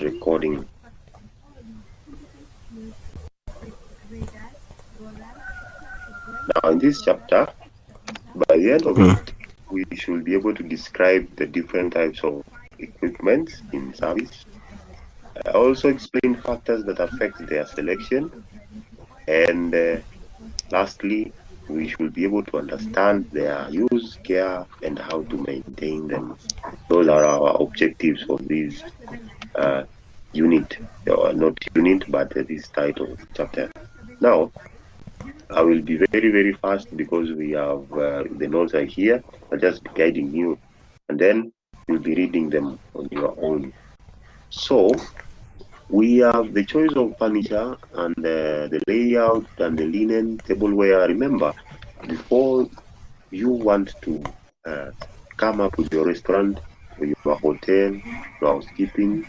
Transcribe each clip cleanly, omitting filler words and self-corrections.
recording. Now, in this chapter, by the end of it, we should be able to describe the different types of equipment in service. Also explain factors that affect their selection. And lastly, we should be able to understand their use, care, and how to maintain them. Those are our objectives for this unit, or not unit, but this title chapter. Now, I will be very, very fast because we have the notes are here. I'll just be guiding you, and then you'll be reading them on your own. So, we have the choice of furniture and the layout and the linen, tableware. Remember, before you want to come up with your restaurant, or your hotel, your housekeeping,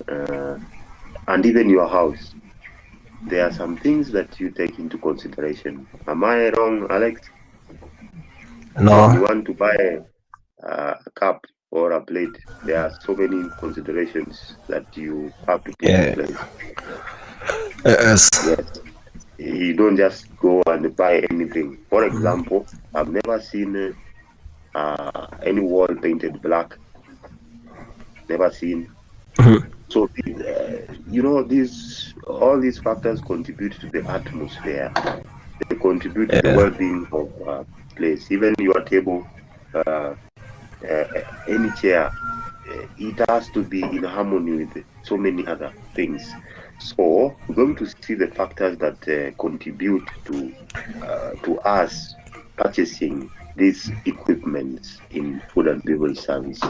and even your house, there are some things that you take into consideration. Am I wrong, Alex? No. When you want to buy a cup or a plate, there are so many considerations that you have to put in place. Yes. Yes. You don't just go and buy anything. For example, I've never seen any wall painted black. Never seen. So, all these factors contribute to the atmosphere. They contribute to the well-being of place. Even your table, any chair, it has to be in harmony with so many other things. So we're going to see the factors that contribute to us purchasing these equipments in food and beverage service.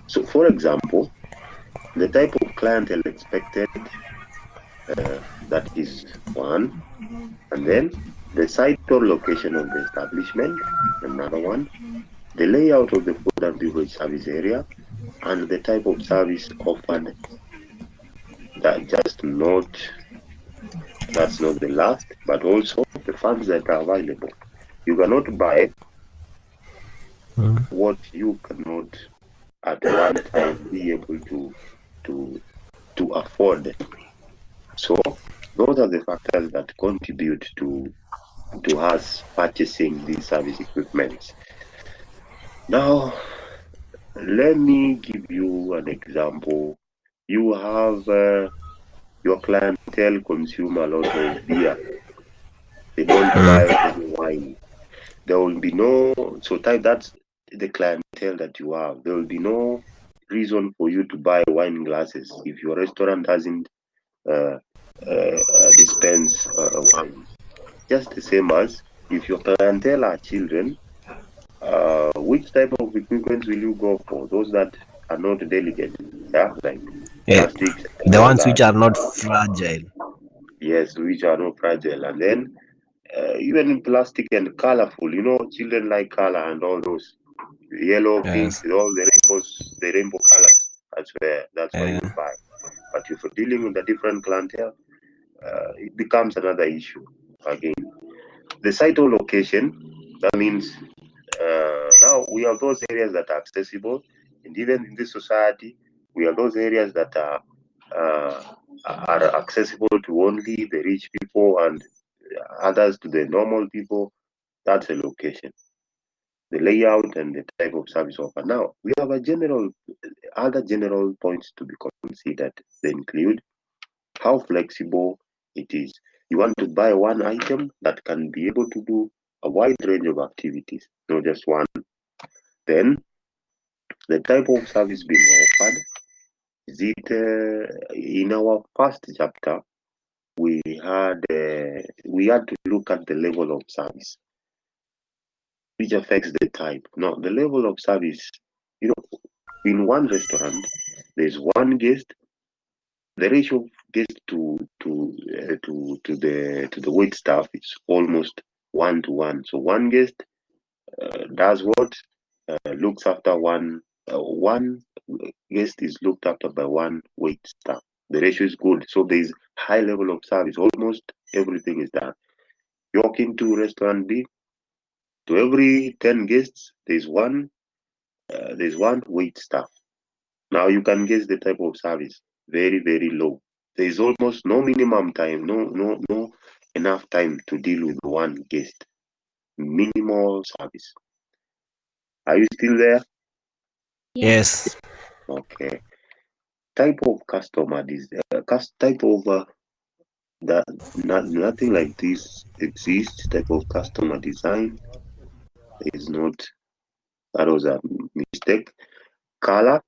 So, for example, the type of clientele expected, that is one, and then the site or location of the establishment, another one, the layout of the food and beverage service area, and the type of service offered. That's not the last, but also the funds that are available. You cannot buy what you cannot at one time be able to afford. So those are the factors that contribute to us purchasing these service equipments. Now, let me give you an example. You have your clientele consume a lot of beer. They don't buy any wine. There will be that's the clientele that you have. There will be no reason for you to buy wine glasses if your restaurant doesn't dispense wine. Just the same as if your clientele are children, which type of equipment will you go for? Those that are not delicate, like plastics. The ones which are not fragile. Yes, which are not fragile. And then even plastic and colorful, children like color and all those yellow, pink, all the rainbow colors. That's why you buy. But if you're dealing with a different clientele, it becomes another issue again. The site or location, that means now we have those areas that are accessible, and even in this society, we have those areas that are accessible to only the rich people and others to the normal people. That's a location. The layout and the type of service offered. Now we have other general points to be considered. They include how flexible it is. You want to buy one item that can be able to do a wide range of activities, not just one. Then the type of service being offered. Is it in our first chapter? We had to look at the level of service, which affects the type. Now, the level of service, in one restaurant, there's one guest. The ratio of guest to the wait staff is almost 1-to-1. So one guest does what? Looks after one. One guest is looked after by one wait staff. The ratio is good. So there is high level of service. Almost everything is done. You walk into restaurant B, to every 10 guests, there's one wait staff. Now you can guess the type of service. very, very low. There is almost no minimum time, no enough time to deal with one guest. Minimal service. Are you still there? Yes. Okay. Type of customer type of that nothing like this exists. Type of customer design is not. That was a mistake. Color.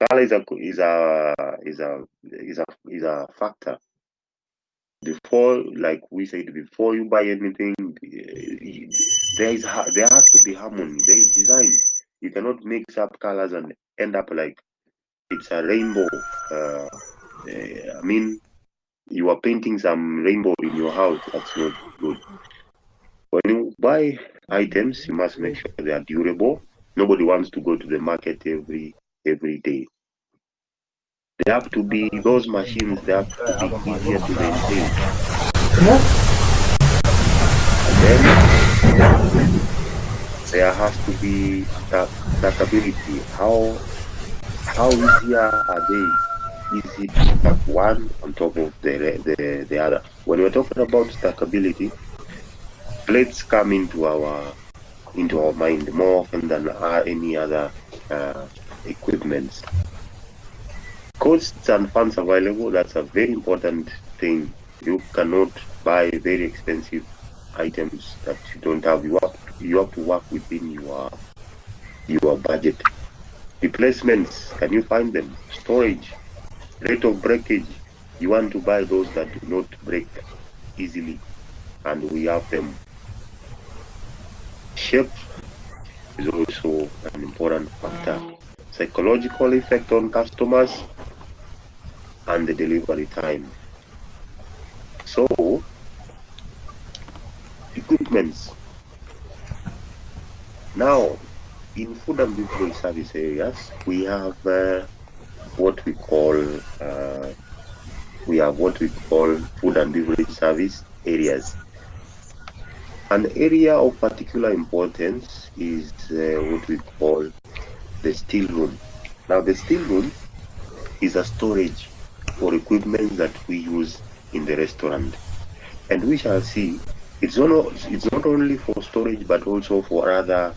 Color is a factor. Before, like we said, before you buy anything, there has to be harmony. There is design. You cannot mix up colors and end up like it's a rainbow. I mean, you are painting some rainbow in your house. That's not good. When you buy items, you must make sure they are durable. Nobody wants to go to the market every day. They have to be those machines. They have to be easier to maintain. And then there has to be stackability. How easier are they? Easy to stack one on top of the other. When we're talking about stackability, plates come into our mind more often than any other equipments. Costs and funds available, that's a very important thing. You cannot buy very expensive items that you don't have. You have to work within your budget. Replacements, can you find them? Storage, rate of breakage. You want to buy those that do not break easily, and we have them. Shape is also an important factor. Psychological effect on customers and the delivery time. So, equipments. Now, in food and beverage service areas, we have what we call food and beverage service areas. An area of particular importance is what we call the still room. Now, the still room is a storage for equipment that we use in the restaurant, and we shall see it's not only for storage but also for other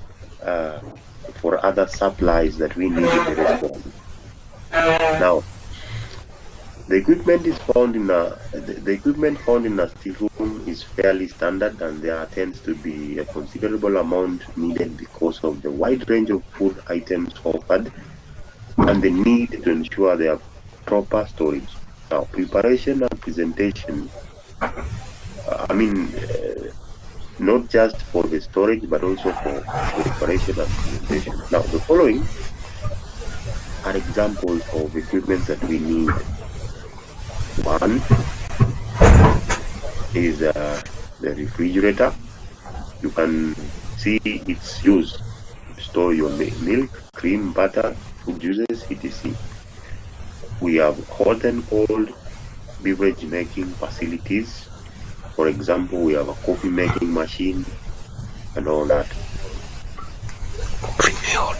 supplies that we need in the restaurant. Now, the equipment found in a still room is fairly standard, and there tends to be a considerable amount needed because of the wide range of food items offered and the need to ensure their proper storage. Now, preparation and presentation. Not just for the storage but also for preparation and presentation. Now, the following are examples of equipment that we need. One is the refrigerator. You can see its use to store your milk, cream, butter, fruit juices, etc. We have hot and cold beverage making facilities. For example, we have a coffee making machine and all that.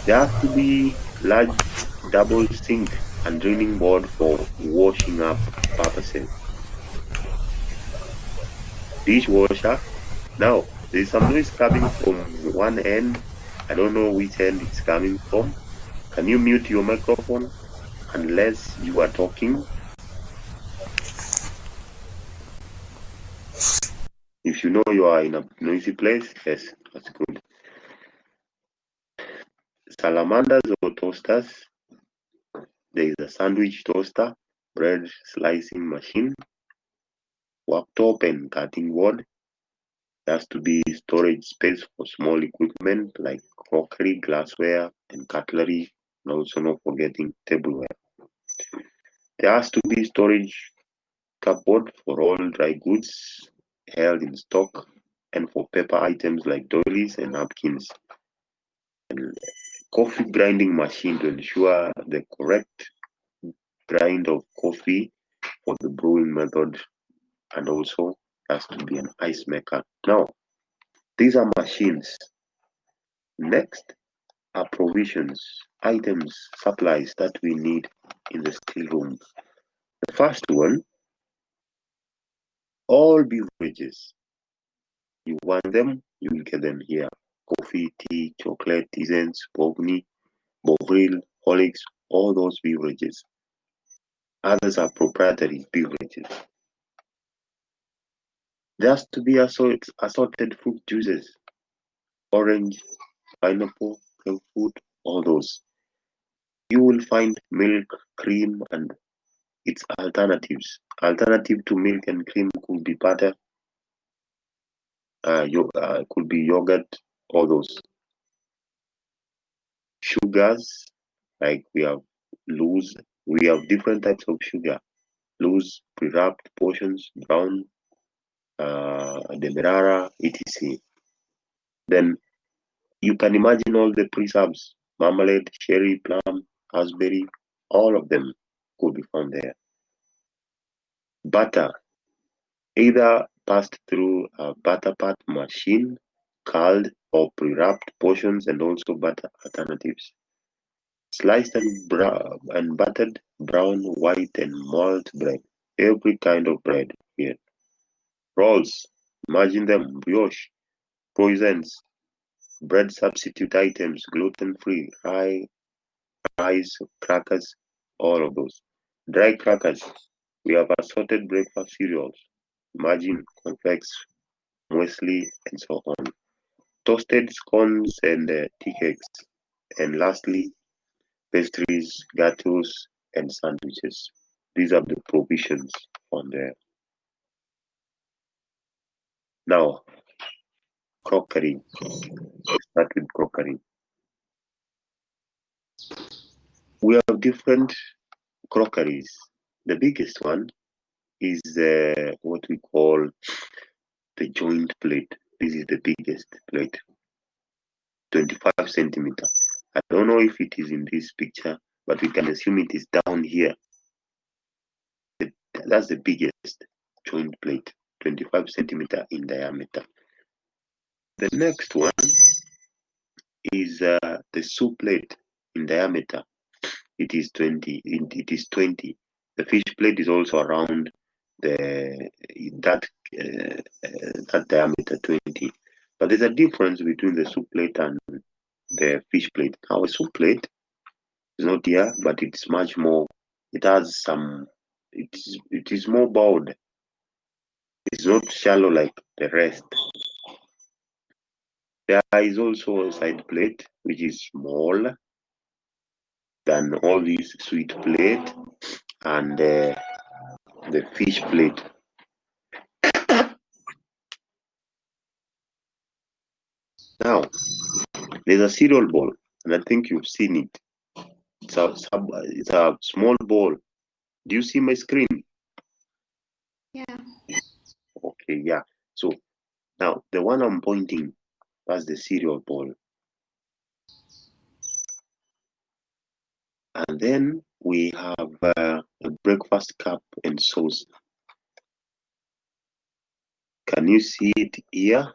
There has to be large double sink and draining board for washing up purposes. Dishwasher. Now, there's some noise coming from one end. I don't know which end it's coming from. Can you mute your microphone unless you are talking? If you know you are in a noisy place, yes, that's good. Salamanders or toasters. There is a sandwich toaster, bread slicing machine, worktop and cutting board. There has to be storage space for small equipment like crockery, glassware, and cutlery, and also not forgetting tableware. There has to be storage cupboard for all dry goods held in stock and for paper items like doilies and napkins. And coffee grinding machine to ensure the correct grind of coffee for the brewing method, and also has to be an ice maker. Now, these are machines. Next are provisions, items, supplies that we need in the still room. The first one, all beverages. You want them, you will get them here. Coffee, tea, chocolate, tisans, bogni, bovril, horlicks, all those beverages. Others are proprietary beverages. There has to be assorted fruit juices, orange, pineapple, grapefruit, all those. You will find milk, cream, and its alternatives. Alternative to milk and cream could be butter, could be yogurt, all those. Sugars, like we have loose, we have different types of sugar. Loose, pre-wrapped portions, brown, demerara, etc. Then you can imagine all the preserves, marmalade, cherry, plum, raspberry, all of them could be found there. Butter, either passed through a butter pat machine, curled or pre-wrapped portions, and also butter alternatives. Sliced and buttered brown, white, and malt bread. Every kind of bread here. Rolls, imagine them, brioche, croissants, bread substitute items, gluten-free, rice, crackers, all of those. Dry crackers, we have assorted breakfast cereals. Imagine cornflakes, muesli, and so on. Toasted scones and tea cakes. And lastly, pastries, gatos, and sandwiches. These are the provisions on there. Now, crockery. Let's start with crockery. We have different crockeries. The biggest one is what we call the joint plate. This is the biggest plate, 25 centimeter. I don't know if it is in this picture, but we can assume it is down here. That's the biggest joint plate, 25 centimeter in diameter. The next one is the soup plate in diameter. It is 20. It is 20. The fish plate is also around that diameter, 20. But there's a difference between the soup plate and the fish plate. Our soup plate is not here, but it's much more. It has some. It is more bowed. It's not shallow like the rest. There is also a side plate which is small than all these sweet plate and the fish plate. Now, there's a cereal bowl, and I think you've seen it. It's a small bowl. Do you see my screen? Yeah. Okay, yeah. So now the one I'm pointing, that's the cereal bowl. And then we have a breakfast cup and sauce. Can you see it here?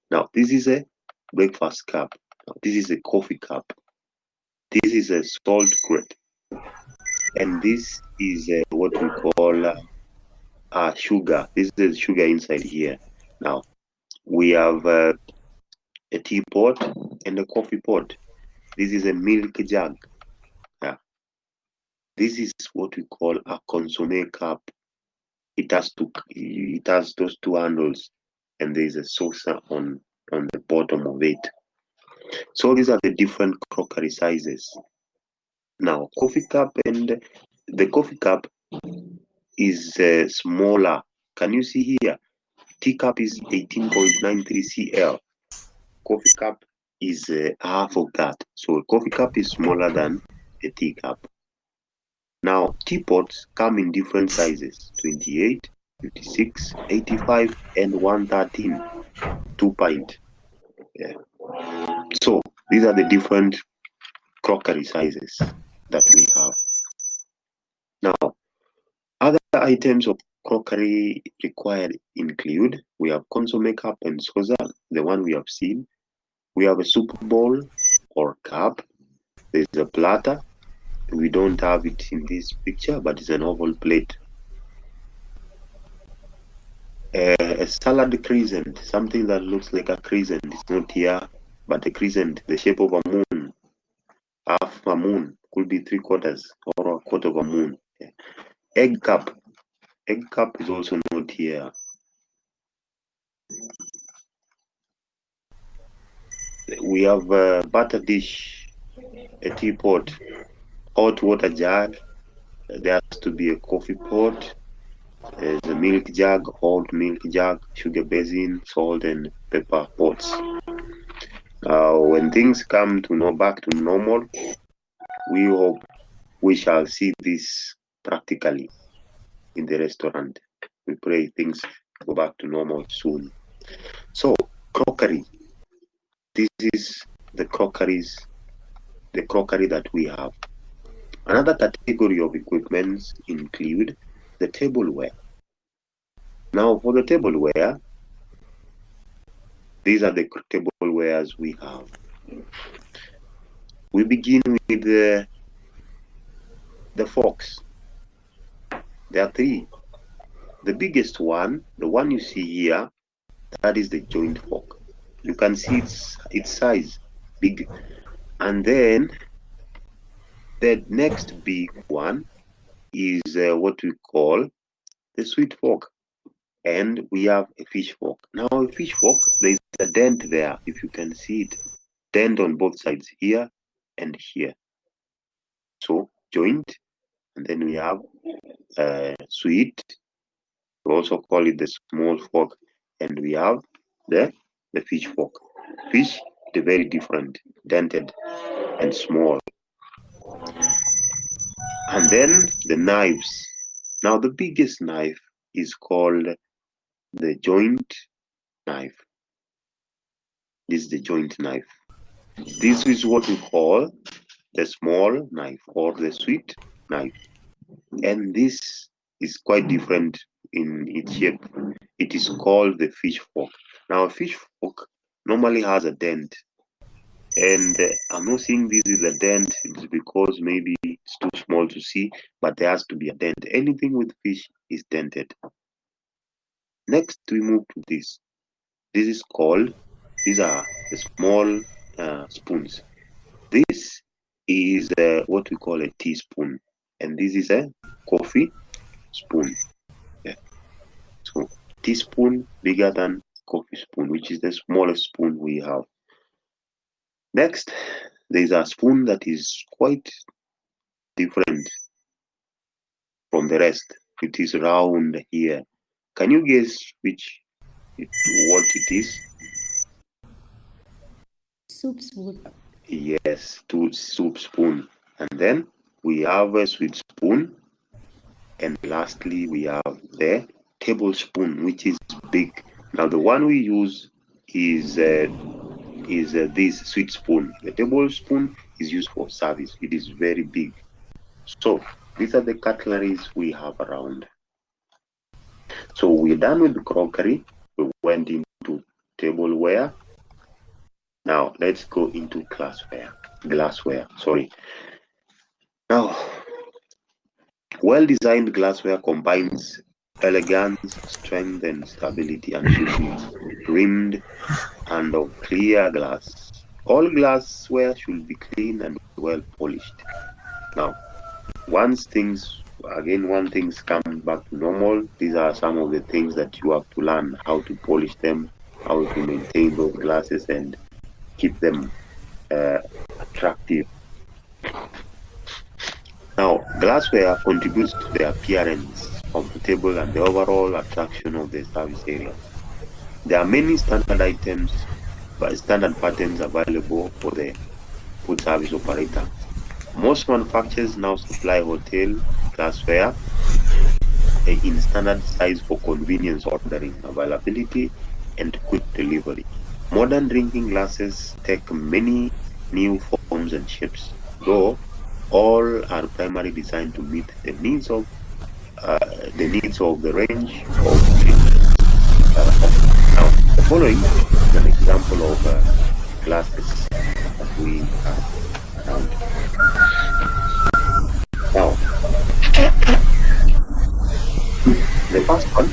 Now, this is a breakfast cup. Now, this is a coffee cup. This is a salt grate. And this is what we call sugar. This is sugar inside here. Now, we have a teapot and a coffee pot. This is a milk jug. Yeah. This is what we call a consomme cup. It has those two handles, and there is a saucer on the bottom of it. So these are the different crockery sizes. Now, coffee cup, and the coffee cup is smaller. Can you see here? Teacup is 18.93 cl. Coffee cup is half of that. So a coffee cup is smaller than a teacup. Now, teapots come in different sizes, 28, 56, 85, and 113, 2 pint. Yeah. So these are the different crockery sizes that we have. Now, other items of crockery required include, we have consomme cup and saucer, the one we have seen. We have a soup bowl or cup. There's a platter. We don't have it in this picture, but it's an oval plate. A salad crescent, something that looks like a crescent. It's not here, but a crescent, the shape of a moon, half a moon, could be 3/4 or a quarter of a moon. Egg cup. Egg cup is also not here. We have a butter dish, a teapot, hot water jug. There has to be a coffee pot. There's a milk jug, hot milk jug, sugar basin, salt and pepper pots. When things come to back to normal, we hope we shall see this practically in the restaurant. We pray things go back to normal soon. So, crockery. This is the crockery that we have. Another category of equipments include the tableware. Now, for the tableware, these are the tablewares we have. We begin with the forks. There are 3. The biggest one, the one you see here, that is the joint fork. You can see its size, big. And then the next big one is what we call the sweet fork. And we have a fish fork. Now, a fish fork, there is a dent there, if you can see it. Dent on both sides, here and here. So, joint. And then we have sweet. We also call it the small fork. And we have the fish fork. Fish, they're very different, dented and small. And then the knives. Now, the biggest knife is called the joint knife. This is the joint knife. This is what we call the small knife or the sweet knife. And this is quite different in its shape. It is called the fish fork. Now, a fish fork normally has a dent. And I'm not saying this is a dent, it's because maybe it's too small to see, but there has to be a dent. Anything with fish is dented. Next, we move to this. These are the small spoons. This is what we call a teaspoon, and this is a coffee spoon. Yeah. So, teaspoon bigger than coffee spoon, which is the smallest spoon we have. Next, there is a spoon that is quite different from the rest. It is round here. Can you guess what it is? Soup spoon. Yes, soup spoon. And then we have a sweet spoon. And lastly, we have the tablespoon, which is big. Now, the one we use is this sweet spoon. The tablespoon is used for service. It is very big. So, these are the cutleries we have around. So, we're done with the crockery. We went into tableware. Now, let's go into glassware. Sorry. Now, well-designed glassware combines elegance, strength, and stability, and should be rimmed and of clear glass. All glassware should be clean and well polished. Now, once things come back to normal, these are some of the things that you have to learn: how to polish them, how to maintain those glasses, and keep them attractive. Now, glassware contributes to the appearance of the table and the overall attraction of the service area. There are many standard patterns available for the food service operator. Most manufacturers now supply hotel glassware in standard size for convenience ordering, availability, and quick delivery. Modern drinking glasses take many new forms and shapes, though all are primarily designed to meet the needs of the range of drinks. Now, the following is an example of glasses that we have around. Now, the first one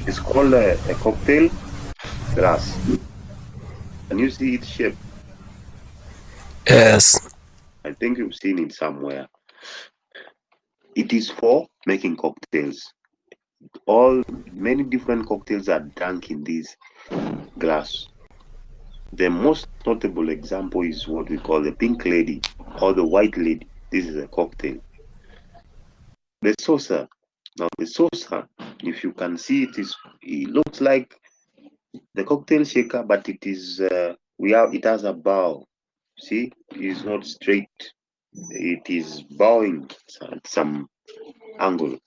is called a cocktail glass. Can you see its shape? Yes. I think you've seen it somewhere. It is for making cocktails. Many different cocktails are drunk in this glass. The most notable example is what we call the pink lady or the white lady. This is a cocktail. The saucer. Now the saucer, if you can see it looks like the cocktail shaker, but it has a bow. See, it is not straight. It is bowing at some angle.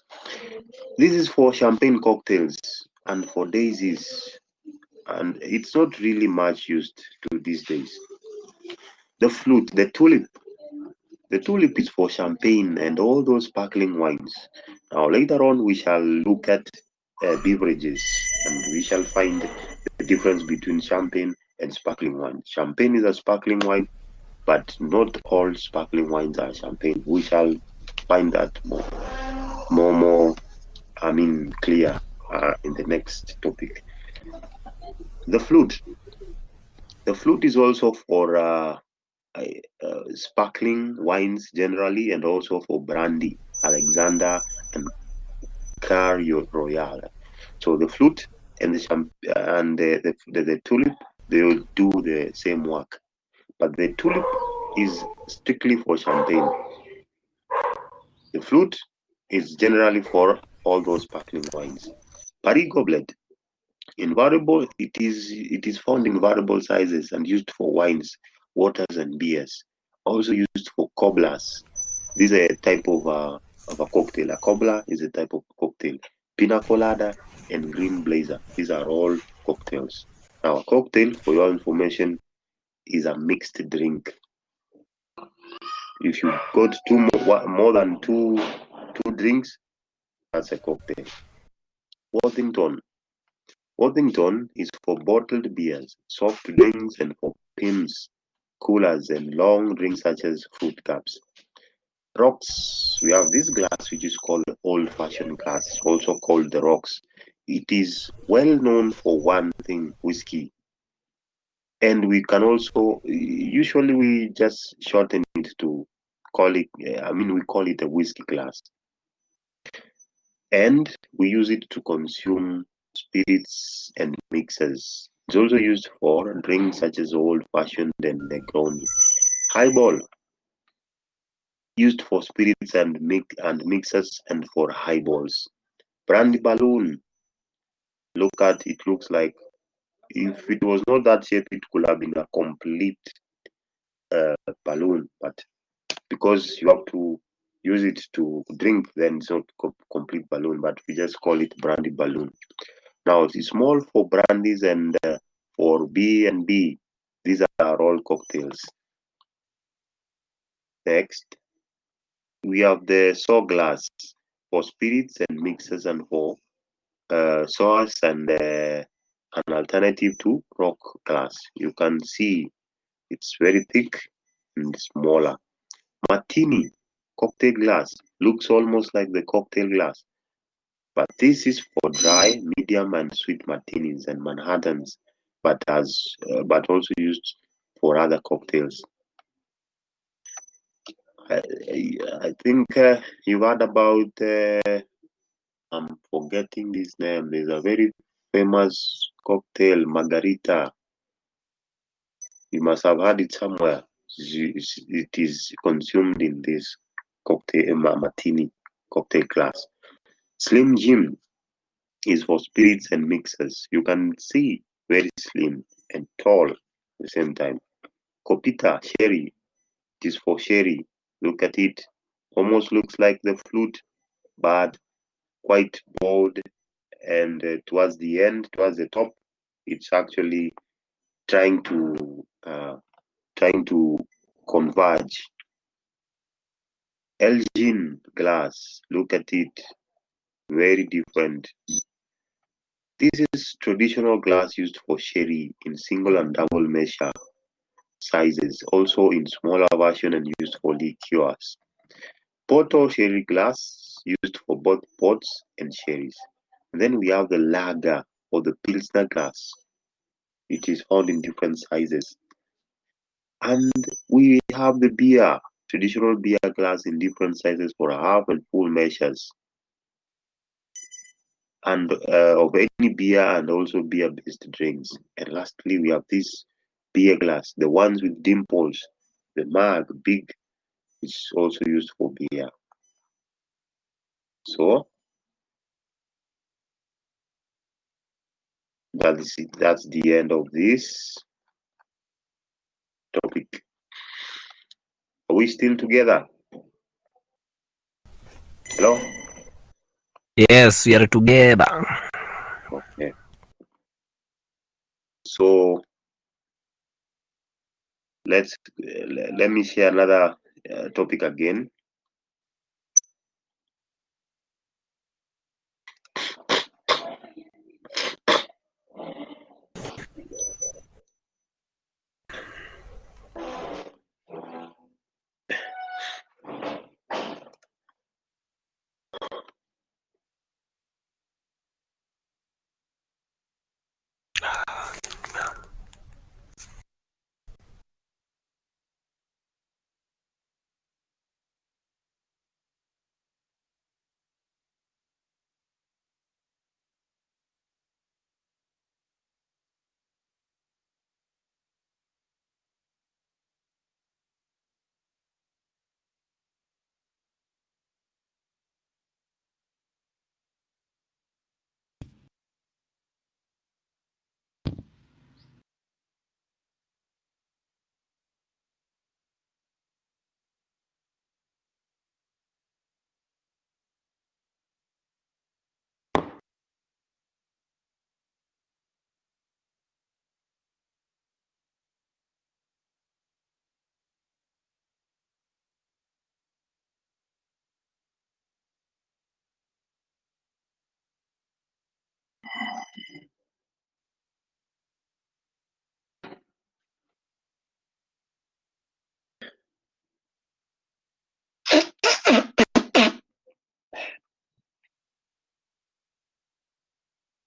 This is for champagne cocktails and for daisies, and it's not really much used to these days. The flute, the tulip. The tulip is for champagne and all those sparkling wines. Now, later on, we shall look at beverages and we shall find the difference between champagne and sparkling wine. Champagne is a sparkling wine, but not all sparkling wines are champagne. We shall find that clear in the next topic. The flute. The flute is also for sparkling wines generally, and also for brandy, Alexander and Cario Royal. So the flute and the tulip, they will do the same work, but the tulip is strictly for champagne. The flute is generally for all those sparkling wines. Paris goblet, it is found in variable sizes and used for wines, waters, and beers. Also used for cobblers. This is a type of a cocktail. A cobbler is a type of cocktail. Pina colada and green blazer. These are all cocktails. Now, a cocktail, for your information, is a mixed drink. If you got more than two drinks, that's a cocktail. Worthington. Worthington is for bottled beers, soft drinks, and for pints, coolers, and long drinks such as fruit cups. Rocks. We have this glass which is called old-fashioned glass, also called the rocks. It is well known for one thing, whiskey. And we can also, usually we just shorten it to we call it a whiskey glass. And we use it to consume spirits and mixers. It's also used for drinks such as old-fashioned and Negroni. Highball, used for spirits and mixers and for highballs. Brandy balloon, it looks like, if it was not that shape, it could have been a complete balloon, but because you have to use it to drink, then it's not complete balloon, but we just call it brandy balloon. Now, it's small for brandies and for B&B. These are all cocktails. Next, we have the saw glass for spirits and mixers and for sauce and an alternative to rock glass. You can see it's very thick and smaller. Martini cocktail glass looks almost like the cocktail glass, but this is for dry, medium, and sweet martinis and Manhattans, but also used for other cocktails. I think you've heard about. I'm forgetting this name. There's a very famous cocktail, margarita. You must have heard it somewhere. It is consumed in this cocktail, martini cocktail class. Slim Jim is for spirits and mixers. You can see very slim and tall at the same time. Copita Sherry, it is for sherry. Look at it. Almost looks like the flute, but quite bold. And towards the top, it's actually trying to converge. Elgin glass, look at it, very different. This is traditional glass used for sherry in single and double measure. sizes, also in smaller version and used for liqueurs. Pot or sherry glass used for both pots and sherries. Then we have the lager or the Pilsner glass. It is found in different sizes. And we have the beer, traditional beer glass in different sizes for half and full measures. And of any beer and also beer-based drinks. And lastly, we have this beer glass, the ones with dimples, the mug, big, is also used for beer. So that's it. That's the end of this topic. Are we still together? Hello? Yes, we are together. Okay. So let me share another topic again.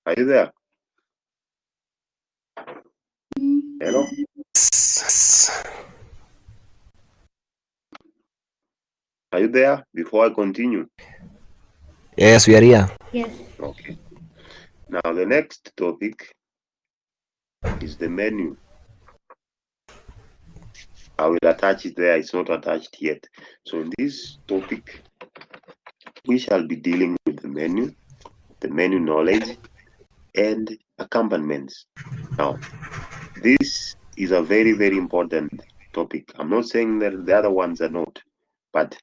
Are you there? Hello? Are you there before I continue? Yes, we are here. Yes. Okay. Now the next topic is the menu. I will attach it there. It's not attached yet. So in this topic, we shall be dealing with the menu knowledge, and accompaniments. Now, this is a very, very important topic. I'm not saying that the other ones are not, but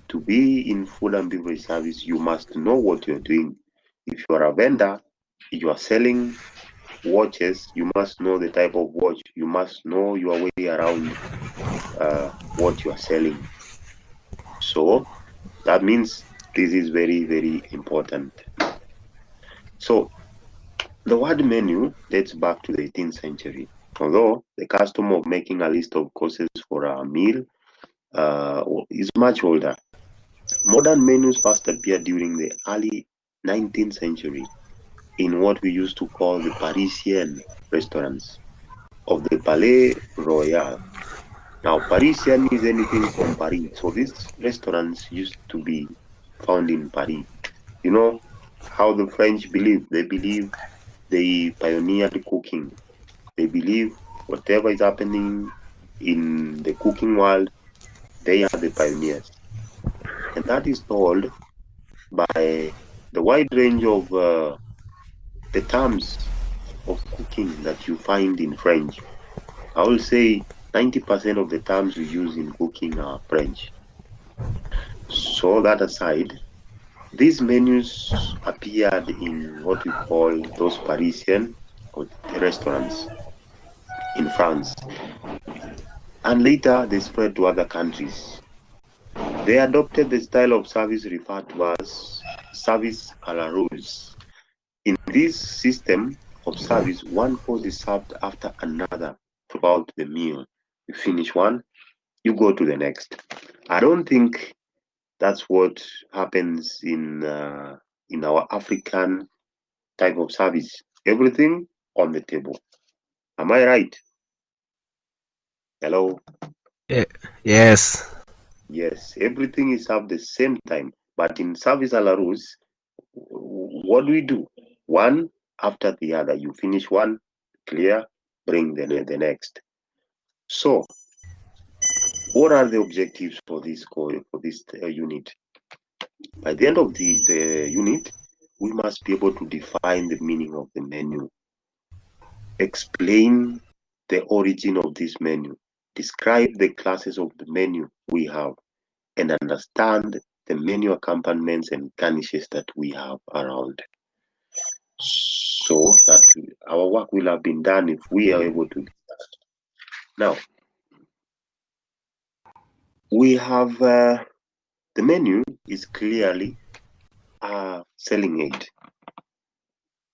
to be in food and beverage service, you must know what you're doing. If you are a vendor, you are selling watches, you must know the type of watch. You must know your way around what you are selling. So that means this is very, very important. So the word menu dates back to the 18th century, although the custom of making a list of courses for a meal is much older. Modern menus first appeared during the early 19th century in what we used to call the Parisian restaurants of the Palais Royal. Now, Parisian is anything from Paris. So these restaurants used to be found in Paris. You know how the French believe? They believe they pioneered cooking. They believe whatever is happening in the cooking world, they are the pioneers. And that is told by the wide range of the terms of cooking that you find in French. I will say 90% of the terms we use in cooking are French. So that aside, these menus appeared in what we call those Parisian restaurants in France. And later they spread to other countries. They adopted the style of service referred to as service a la rose. In this system of service, one course is served after another throughout the meal. You finish one, you go to the next. I don't think that's what happens in our African type of service. Everything on the table. Am I right? Hello? Yes. Yes, everything is at the same time. But in service a la Rus, what do? One after the other. You finish one, clear, bring the next. So, what are the objectives for this unit? By the end of the unit, we must be able to define the meaning of the menu, explain the origin of this menu, describe the classes of the menu we have, and understand the menu accompaniments and garnishes that we have around. So that our work will have been done if we are able to. Now, we have the menu is clearly a selling aid,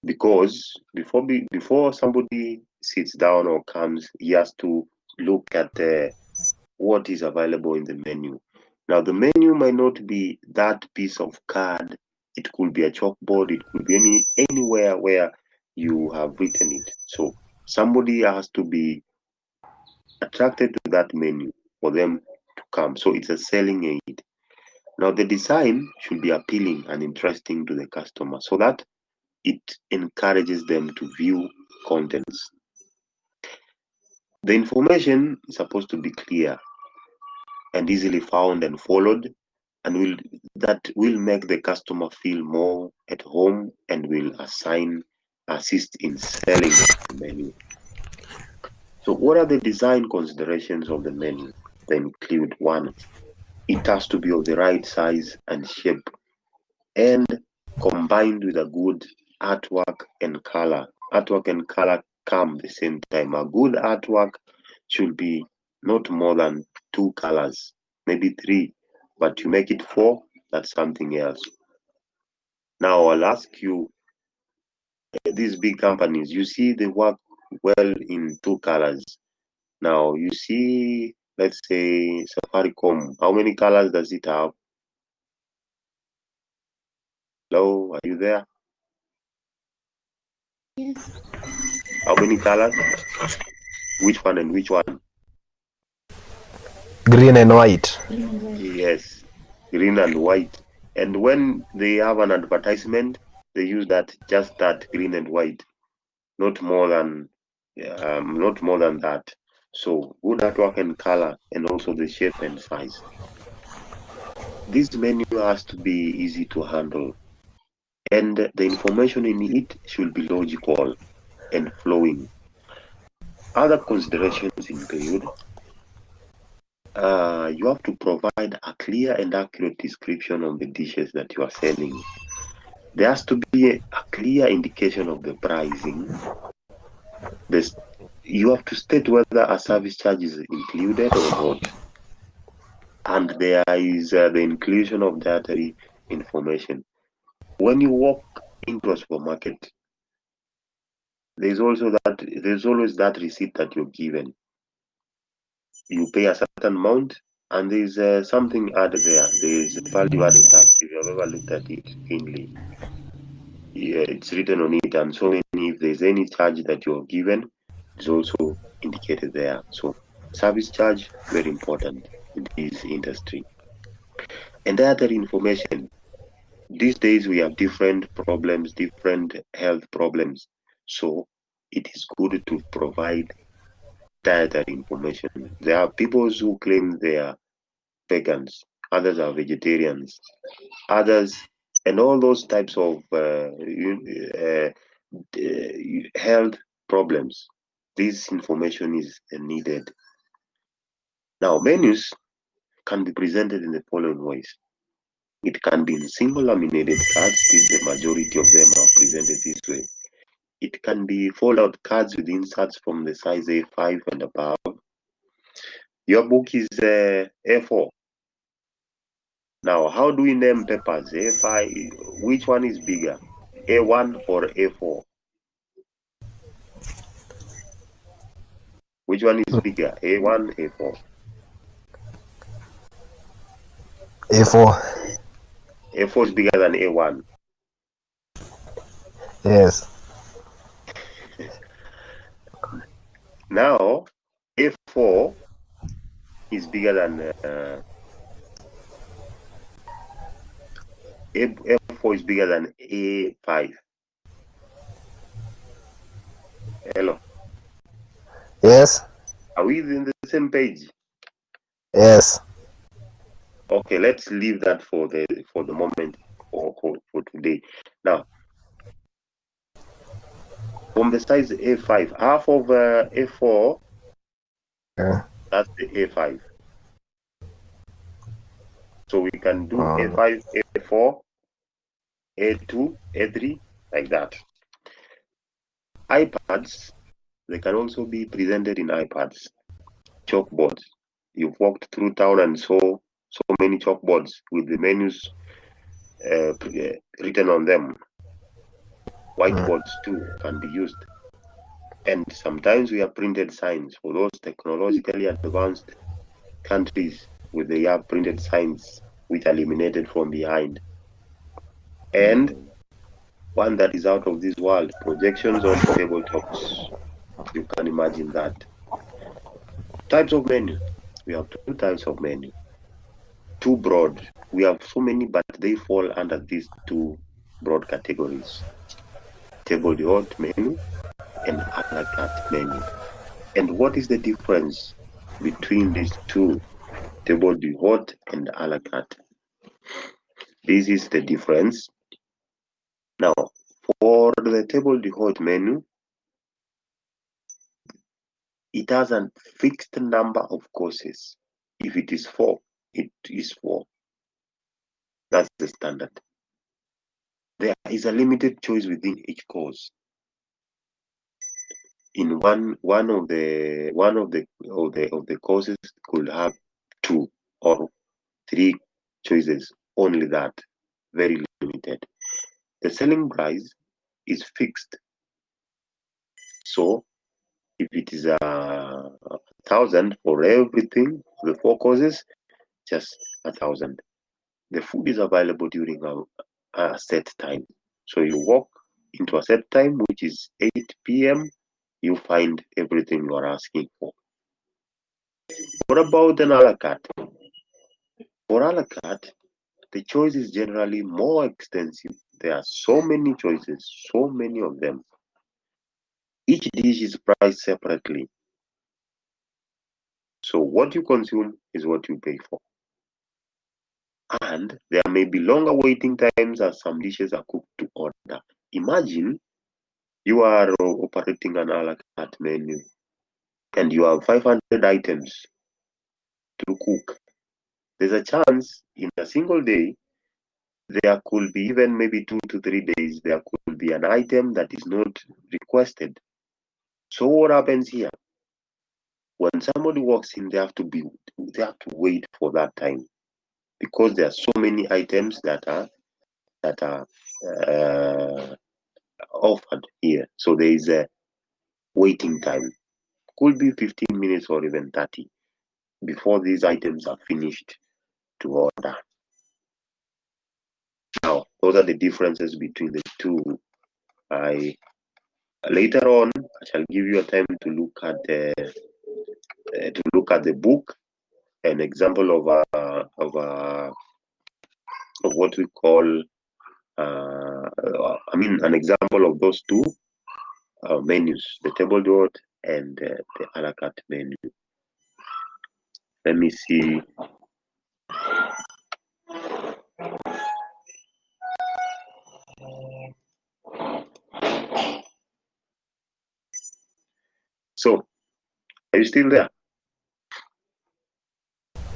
because before somebody sits down or comes, he has to look at what is available in the menu. Now, the menu might not be that piece of card. It could be a chalkboard. It could be anywhere where you have written it. So somebody has to be attracted to that menu for them to come. So it's a selling aid. Now, the design should be appealing and interesting to the customer so that it encourages them to view contents. The information is supposed to be clear and easily found and followed, and that will make the customer feel more at home and will assist in selling the menu. So what are the design considerations of the menu? They include: one, it has to be of the right size and shape and combined with a good artwork and color. Artwork and color come the same time. A good artwork should be not more than 2 colors, maybe 3, but you make it 4, that's something else. Now I'll ask you, these big companies, you see they work well in 2 colors. Now you see, let's say Safaricom, how many colors does it have? Hello, are you there? Yes. How many colors? Which one and which one? Green and white. Green and white. Yes, green and white. And when they have an advertisement, they use just that green and white, not more than that. So good artwork and color, and also the shape and size. This menu has to be easy to handle, and the information in it should be logical and flowing. Other considerations include you have to provide a clear and accurate description of the dishes that you are selling. There has to be a clear indication of the pricing. You have to state whether a service charge is included or not. And there is the inclusion of dietary information. When you walk into a supermarket, there's always that receipt that you're given. You pay a certain amount, and there's something added there. There's value added tax. If you've ever looked at it keenly, yeah, it's written on it, and so if there's any charge that you're given, it's also indicated there. So service charge, very important in this industry. And the other information, these days we have different problems, different health problems. So it is good to provide dietary information. There are people who claim they are vegans, others are vegetarians, others, and all those types of health problems. This information is needed. Now, menus can be presented in the following ways. It can be in single laminated cards. The majority of them are presented this way. It can be fold-out cards with inserts from the size A5 and above. Your book is A4. Now, how do we name papers? A5, which one is bigger? A1 or A4? Which one is bigger, A1, A4? A4. A4 is bigger than A1. Yes. Now, A4 is bigger than A4 is bigger than A5. Hello. Yes. Are we in the same page? Yes. Okay, let's leave that for the moment for today. Now, from the size A5, half of A4, that's the A5. So we can do A5, A4, A2, A3, like that. iPads, they can also be presented in iPads. Chalkboards. You've walked through town and saw so many chalkboards with the menus written on them. Whiteboards too can be used. And sometimes we have printed signs for those technologically advanced countries with the printed signs which are illuminated from behind. And one that is out of this world, projections on tabletops. You can imagine that. Types of menu. We have two types of menu. Too broad. We have so many, but they fall under these two broad categories. Table d'hôte menu and a la carte menu. And what is the difference between these two, table d'hôte and a la carte? This is the difference. Now, for the table d'hôte menu, it has a fixed number of courses. If it is 4, it is 4. That's the standard. There is a limited choice within each course. In one of the courses could have 2 or 3 choices. Only that, very limited. The selling price is fixed. So if it is 1,000 for everything, the 4 courses, just 1,000. The food is available during a set time. So you walk into a set time, which is 8 p.m., you find everything you are asking for. What about an a la carte? For a la carte, the choice is generally more extensive. There are so many choices, so many of them. Each dish is priced separately. So what you consume is what you pay for. And there may be longer waiting times as some dishes are cooked to order. Imagine you are operating an a la carte menu and you have 500 items to cook. There's a chance in a single day, there could be even maybe 2 to 3 days, there could be an item that is not requested. So what happens here? When somebody walks in, they have to wait for that time because there are so many items that are offered here. So there is a waiting time. Could be 15 minutes or even 30 before these items are finished to order. Now, those are the differences between the two. Later on, I shall give you a time to look at the book, an example of what we call, an example of those two menus, the table d'hôte and the a la carte menu. Let me see. So, are you still there?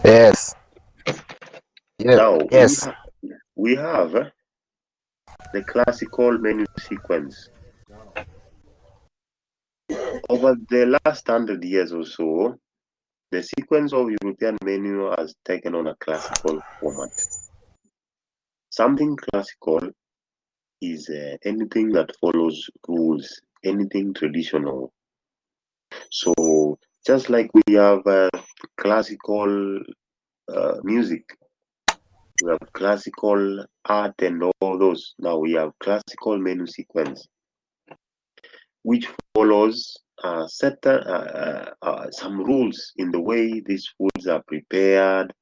Yes. Yeah. Now, Yes. we have the classical menu sequence. Over the last 100 years or so, the sequence of European menu has taken on a classical format. Something classical is anything that follows rules, anything traditional. So, Just like we have classical music, we have classical art and all those. Now we have classical menu sequence, which follows certain some rules in the way these foods are prepared,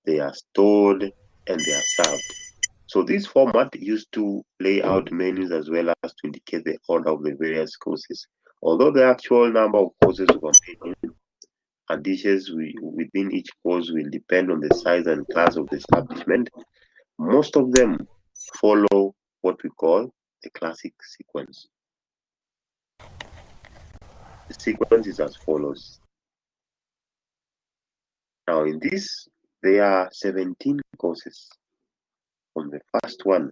they are stored, and they are served. So this format used to lay out menus as well as to indicate the order of the various courses. Although the actual number of courses on menu and dishes within each course will depend on the size and class of the establishment, most of them follow what we call the classic sequence. The sequence is as follows. Now in this, there are 17 courses from the first one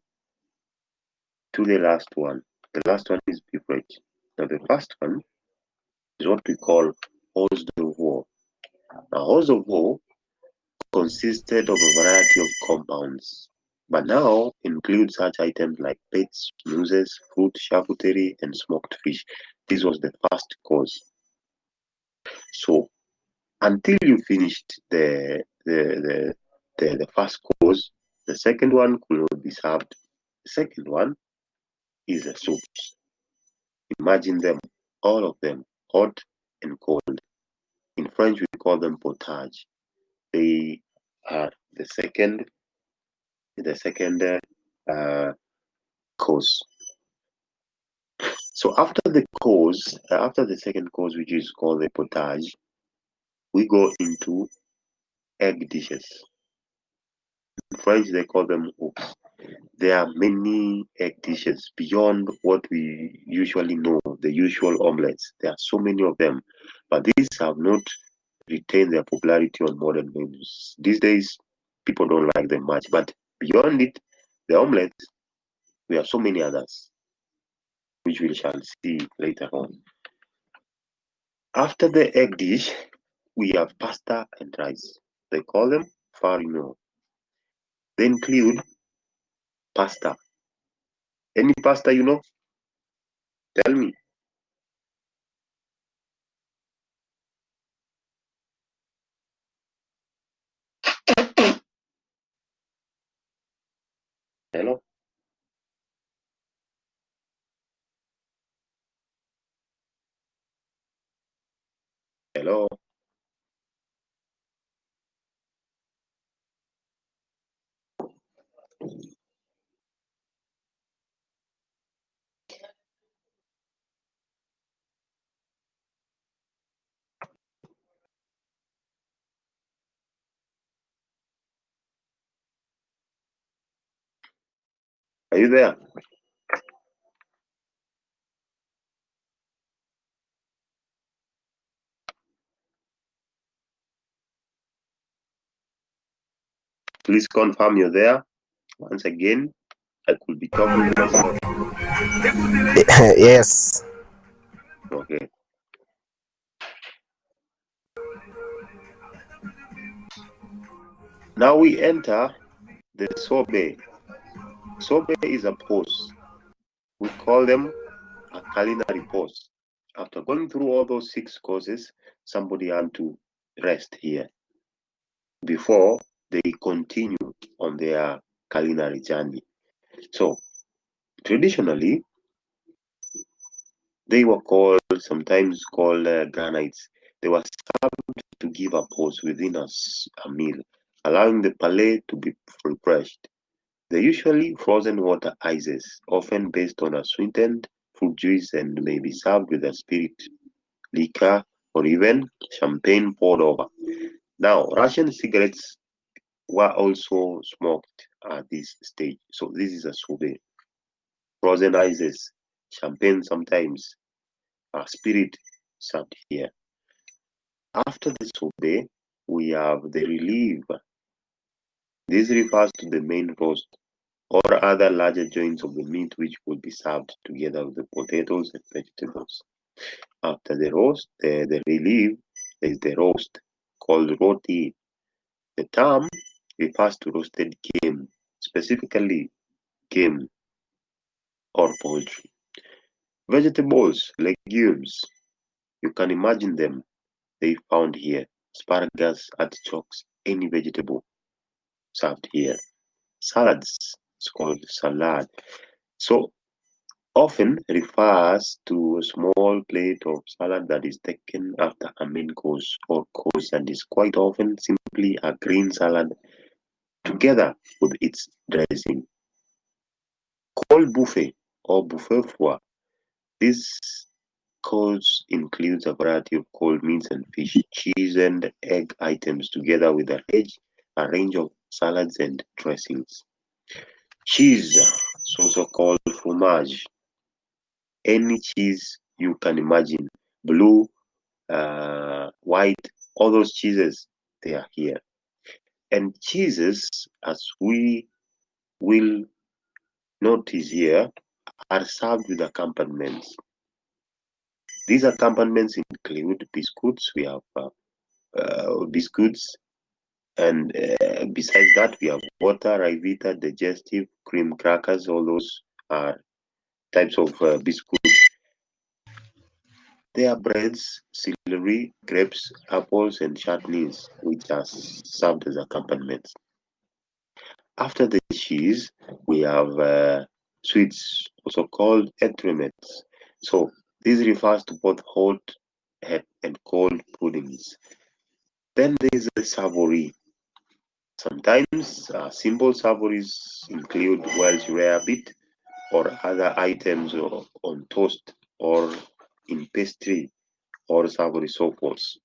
to the last one. The last one is beverage. Now the first one is what we call hors d'oeuvre. Now hors d'oeuvre consisted of a variety of compounds, but now includes such items like pets, muses, fruit, charcuterie, and smoked fish. This was the first course. So until you finished the first course, the second one could not be served. The second one is the soups. Imagine them, all of them, hot and cold. In French, we call them potage. They are the second uh, course. So after the second course, which is called the potage, we go into egg dishes. In French, they call them hooks. There are many egg dishes beyond what we usually know, the usual omelets. There are so many of them, but these have not retained their popularity on modern menus. These days, people don't like them much, but beyond it, the omelets, we have so many others, which we shall see later on. After the egg dish, we have pasta and rice. They call them farino. They include pasta. Any pasta you know? Tell me. Hello? Hello? Are you there? Please confirm you're there. Once again, I could be talking myself. Yes. Okay. Now we enter the sorbet. Sorbet is a pause. We call them a culinary pause. After going through all those 6 courses, somebody had to rest here before they continue on their culinary journey. So, traditionally, they were sometimes called granites. They were served to give a pause within a meal, allowing the palate to be refreshed. They're usually frozen water ices, often based on a sweetened fruit juice, and may be served with a spirit, liquor, or even champagne poured over. Now, Russian cigarettes were also smoked at this stage. So this is a sorbet. Frozen ices, champagne sometimes, spirit served here. After the sorbet, we have the relief. This refers to the main roast or other larger joints of the meat which would be served together with the potatoes and vegetables. After the relief, is the roast called roti. The term refers to roasted game, specifically game or poultry. Vegetables, legumes, you can imagine them. they found here. Asparagus, artichokes, any vegetable served here. Salads, it's called salad. So often refers to a small plate of salad that is taken after a main course or course, and is quite often simply a green salad together with its dressing. Cold buffet or buffet foie. This course includes a variety of cold meats and fish, cheese and egg items together with a range of salads and dressings. Cheese, it's also called fromage. Any cheese you can imagine, blue, white, all those cheeses, they are here. And cheeses, as we will notice here, are served with accompaniments. These accompaniments include biscuits. We have biscuits, and besides that, we have water, Rivita, digestive, cream crackers. All those are types of biscuits. There are breads, celery, grapes, apples, and chutneys, which are served as accompaniments. After the cheese, we have sweets, also called entremets. So this refers to both hot and cold puddings. Then there is the savory. Sometimes simple savories include Welsh rarebit or other items on toast or in pastry or savory sopas.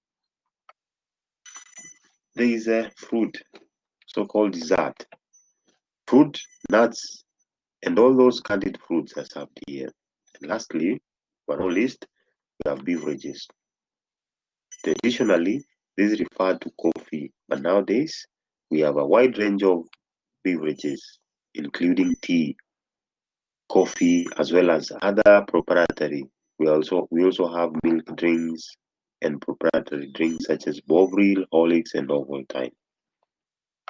There is a fruit, so-called dessert. Fruit, nuts, and all those candied fruits are served here. And lastly, but not least, we have beverages. Traditionally, this referred to coffee, but nowadays we have a wide range of beverages, including tea, coffee, as well as other proprietary. We also have milk drinks and proprietary drinks such as Bovril, Horlicks, and Ovaltine.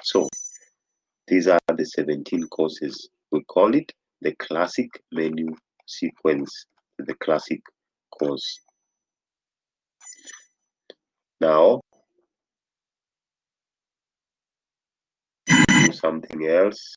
So these are the 17 courses. We call it the classic menu sequence, the classic course. Now, do something else.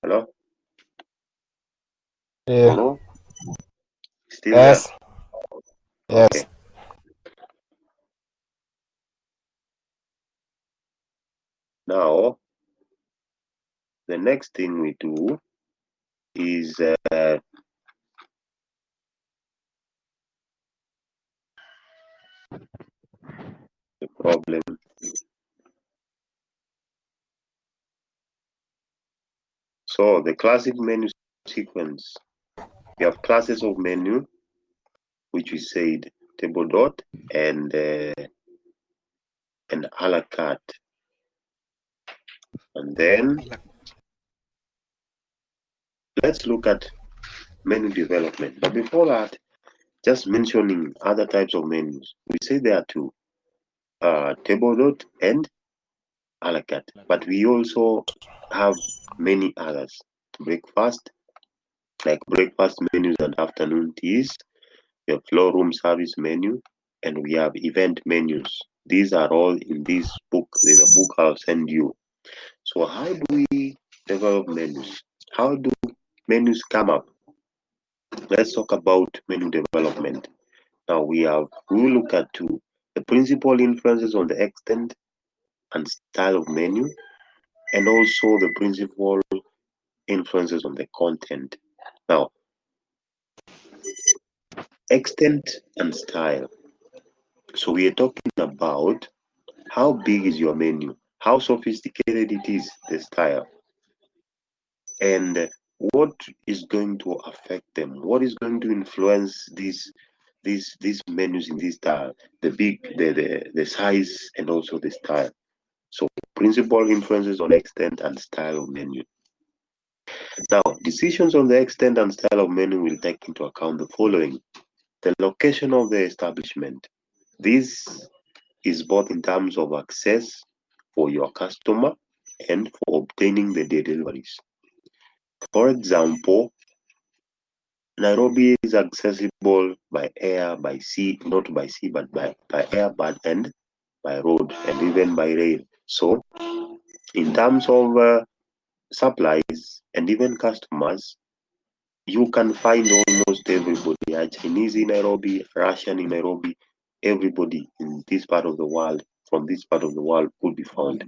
Hello? Yeah. Hello? Still there? Yes. Okay. Yes. Now, the next thing we do is the problem. So, the classic menu sequence. We have classes of menu, which we said table dot and a la carte. And then let's look at menu development. But before that, just mentioning other types of menus. We say there are two, table dot and a la carte. But we also have many others. Breakfast, like breakfast menus and afternoon teas. We have floor room service menu, and we have event menus. These are all in this book. There's a book I'll send you. So how do we develop menus? How do menus come up? Let's talk about menu development. Now we will look at two. The principal influences on the extent and style of menu, and also the principal influences on the content. Now, extent and style. So we are talking about how big is your menu, how sophisticated it is, the style. and what is going to affect them, what is going to influence these menus in this style, the size and also the style. So principal influences on extent and style of menu. Now, decisions on the extent and style of menu will take into account the following: the location of the establishment. This is both in terms of access for your customer and for obtaining the deliveries. For example, Nairobi is accessible by air, by sea, not by sea, but by air, and by road, and even by rail. So, in terms of supplies and even customers, you can find almost everybody. A Chinese in Nairobi, Russian in Nairobi, everybody in this part of the world, from this part of the world, could be found.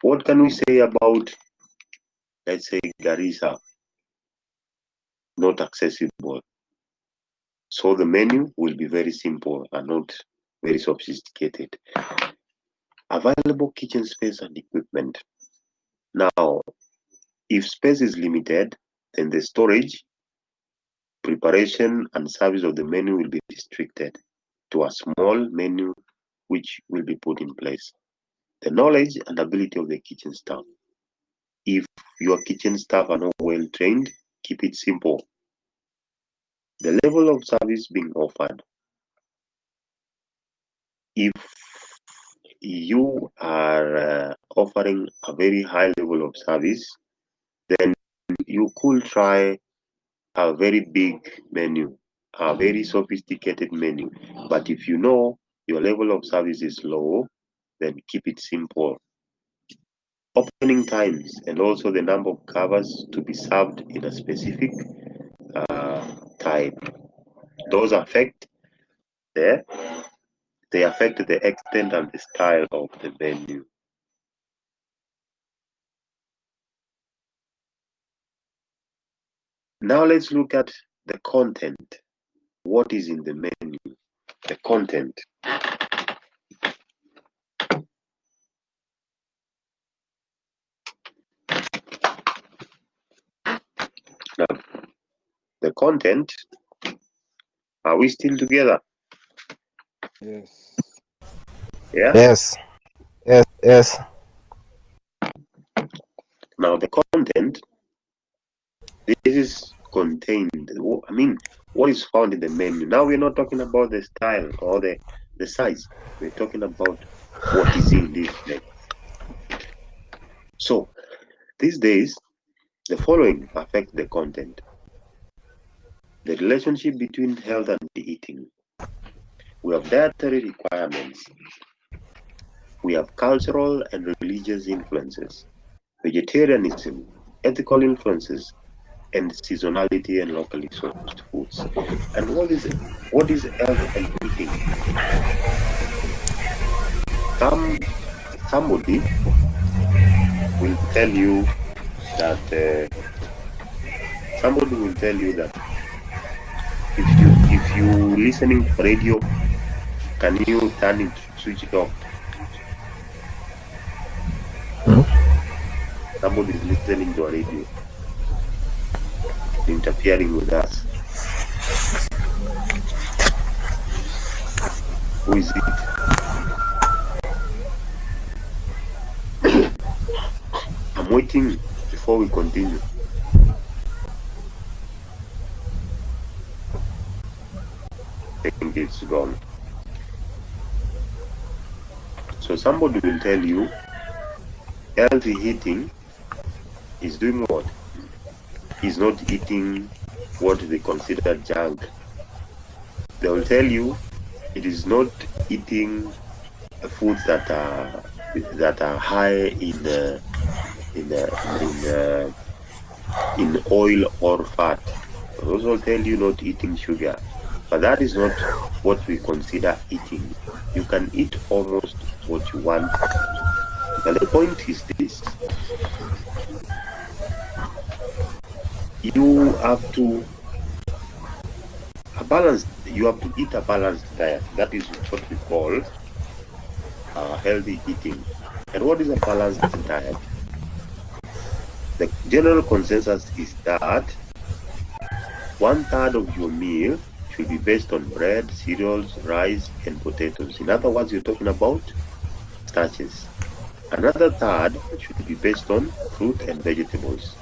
What can we say about, let's say, Garissa? Not accessible. So the menu will be very simple and not very sophisticated. Available kitchen space and equipment. Now, if space is limited, then the storage, preparation, and service of the menu will be restricted to a small menu which will be put in place. The knowledge and ability of the kitchen staff. If your kitchen staff are not well trained, keep it simple. The level of service being offered. If you are offering a very high level of service, then you could try a very big menu, a very sophisticated menu. But if you know your level of service is low, then keep it simple. Opening times and also the number of covers to be served in a specific time. Those affect the they affect the extent and the style of the menu. Now let's look at the content. What is in the menu? The content. Now, the content, are we still together? Yes. Yeah? Yes. Yes. Yes. Now, the content, this is contained. I mean, what is found in the menu? Now, we're not talking about the style or the size. We're talking about what is in this menu. So, these days, the following affect the content. The relationship between health and eating. We have dietary requirements. We have cultural and religious influences, vegetarianism, ethical influences, and seasonality and locally sourced foods. And what is health and eating? Somebody will tell you that if you listening to radio, can you turn it, switch it off? Somebody is listening to a radio, interfering with us. Who is it? I'm waiting before we continue. I think it's gone. So somebody will tell you healthy eating is doing what? Is not eating what they consider junk. They will tell you it is not eating foods that are high in oil or fat. They also tell you not eating sugar, but that is not what we consider eating. You can eat almost what you want, but the point is this: you have to eat a balanced diet. That is what we call healthy eating. And what is a balanced diet? The general consensus is that 1/3 of your meal should be based on bread, cereals, rice, and potatoes. In other words, you're talking about starches. Another third should be based on fruit and vegetables.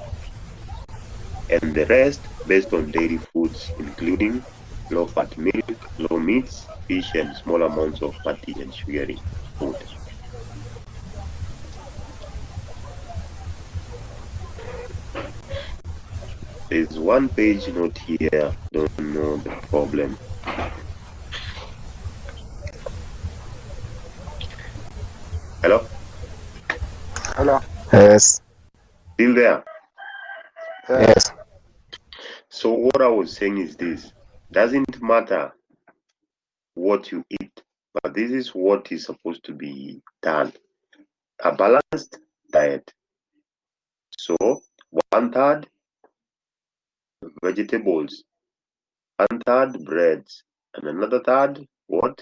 And the rest based on dairy foods, including low-fat milk, low meats, fish, and small amounts of fatty and sugary food. There's one page note here, don't know the problem. Hello? Hello. Yes. Still there? Yes. So what I was saying is this. Doesn't matter what you eat, but this is what is supposed to be done. A balanced diet. So 1/3 vegetables, 1/3 breads, and another third what?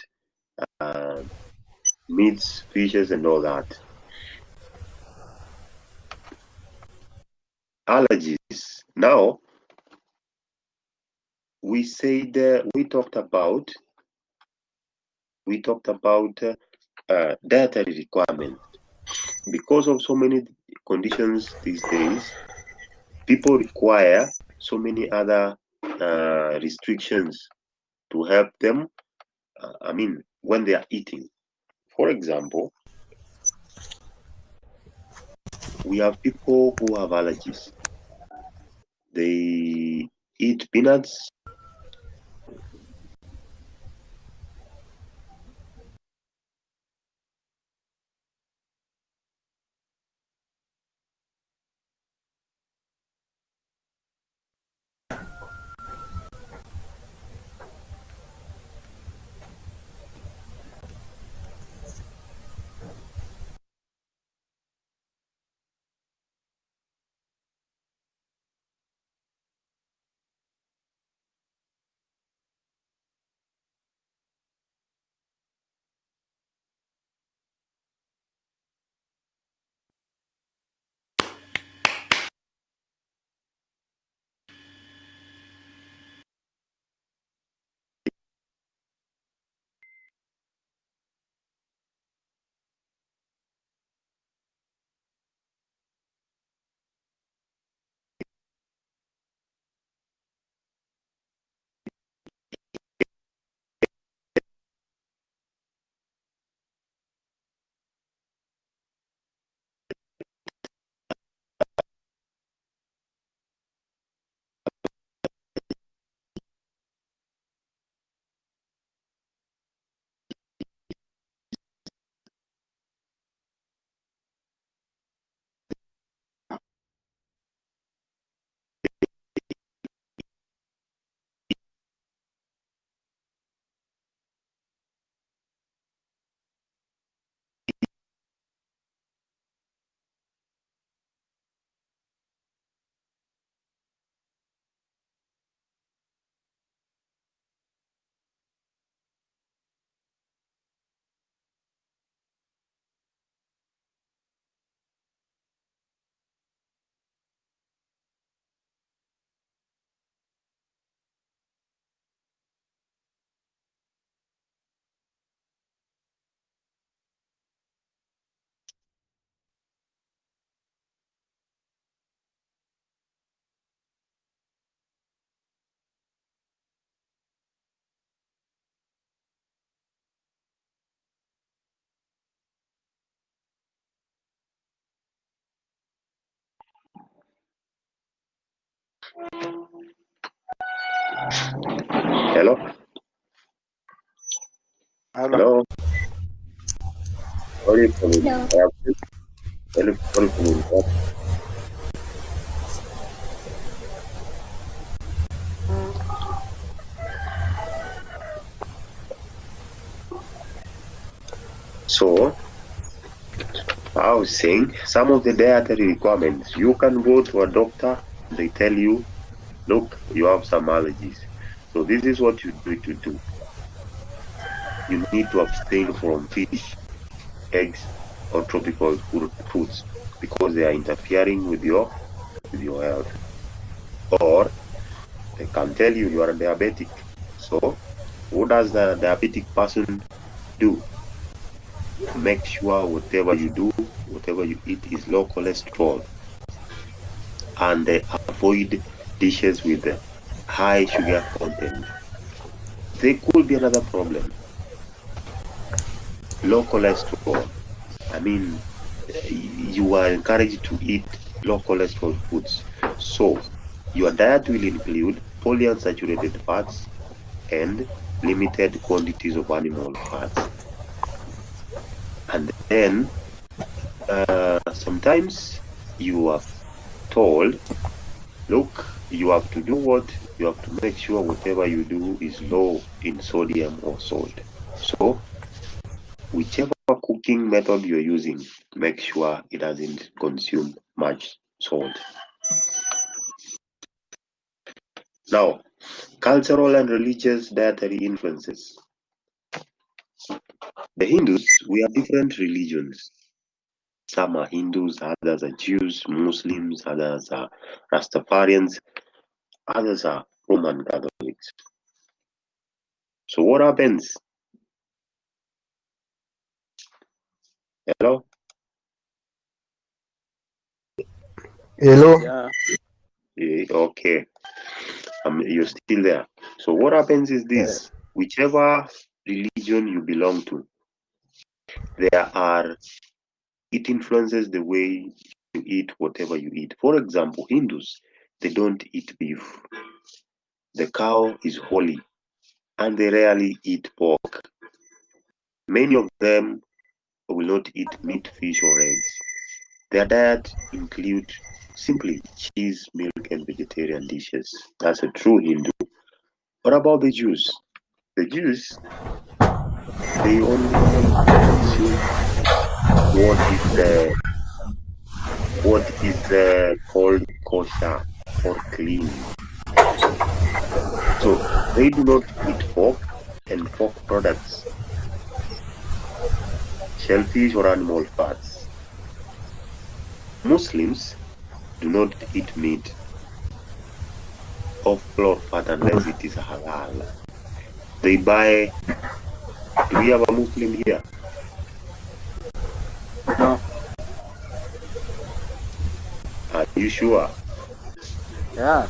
Meats, fishes, and all that. Allergies. Now we said we talked about dietary requirements. Because of so many conditions these days, people require so many other restrictions to help them. When they are eating. For example, we have people who have allergies. They eat peanuts. Hello? Hello. Hello? Sorry for the Hello. interruption. Sorry for the interruption. So, I was saying some of the dietary requirements. You can go to a doctor, they tell you, look, you have some allergies. So this is what you need to do. You need to abstain from fish, eggs, or tropical foods because they are interfering with your with your health. Or they can tell you are diabetic. So what does the diabetic person do? Make sure whatever you do, whatever you eat is low cholesterol, and avoid dishes with high sugar content. There could be another problem. Low cholesterol. I mean, you are encouraged to eat low cholesterol foods. So your diet will include polyunsaturated fats and limited quantities of animal fats. And then sometimes you are told, look, you have to do what? You have to make sure whatever you do is low in sodium or salt. So whichever cooking method you're using, make sure it doesn't consume much salt. Now, cultural and religious dietary influences. The Hindus, we have different religions. Some are Hindus, others are Jews, Muslims, others are Rastafarians, others are Roman Catholics. So what happens? Hello? Hello. Yeah. Okay, you're still there. So what happens is this: whichever religion you belong to, it influences the way you eat whatever you eat. For example, Hindus, they don't eat beef. The cow is holy, and they rarely eat pork. Many of them will not eat meat, fish, or eggs. Their diet include simply cheese, milk, and vegetarian dishes. That's a true Hindu. What about the Jews? The Jews, they only consume what is called kosher or clean. So they do not eat pork and pork products, shellfish, or animal fats. Muslims do not eat meat of or fat unless it is halal. They buy. Do we have a Muslim here? No. Are you sure? Yeah.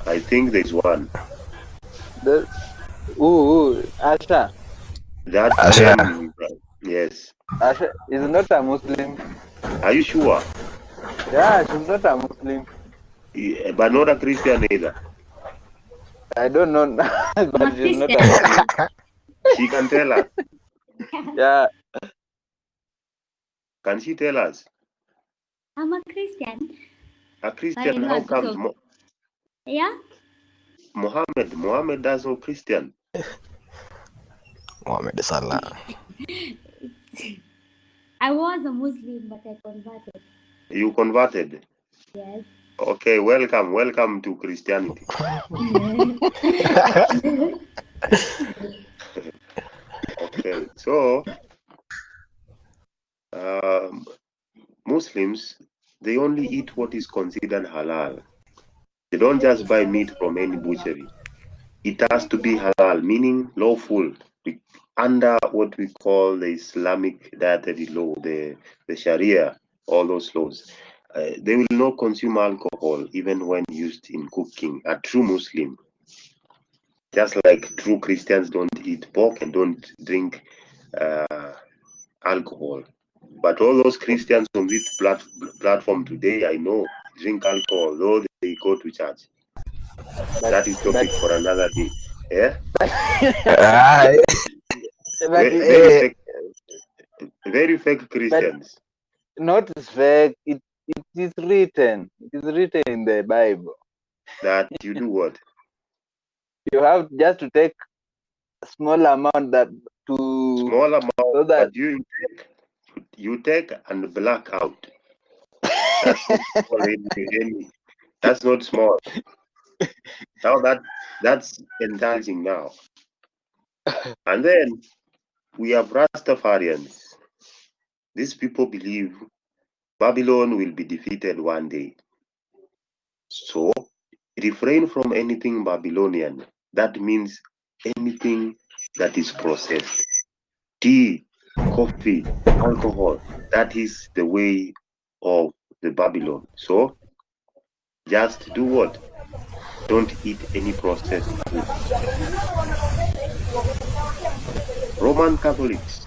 I think there's one. The Asha. That Asha. name, yes. Asha is not a Muslim. Are you sure? Yeah, she's not a Muslim. Yeah, but not a Christian either. I don't know, but Not she's not a Christian. Muslim. She can tell us. Yeah. Can she tell us? I'm a Christian. A Christian, I'm how not. comes So, yeah? Muhammad does no Christian. Muhammad Salah. I was a Muslim, but I converted. You converted. Yes. Okay, welcome to Christianity. Okay, so Muslims, they only eat what is considered halal. They don't just buy meat from any butchery. It has to be halal, meaning lawful, under what we call the Islamic dietary law, the Sharia, all those laws. They will not consume alcohol even when used in cooking. A true Muslim, just like true Christians don't eat pork and don't drink alcohol. But all those Christians on this platform today, I know, drink alcohol, though they go to church. That is topic for another day. Yeah? Very fake Christians. Not fake. It is written. It is written in the Bible. That you do what? You have just to take a small amount Small amount, so that but you take and black out. That's not small. That's not small. Now that's indulging now. And then we have Rastafarians. These people believe Babylon will be defeated one day. So refrain from anything Babylonian. That means anything that is processed. Tea, coffee, alcohol. That is the way of the Babylon. So just do what? Don't eat any processed food. Roman Catholics.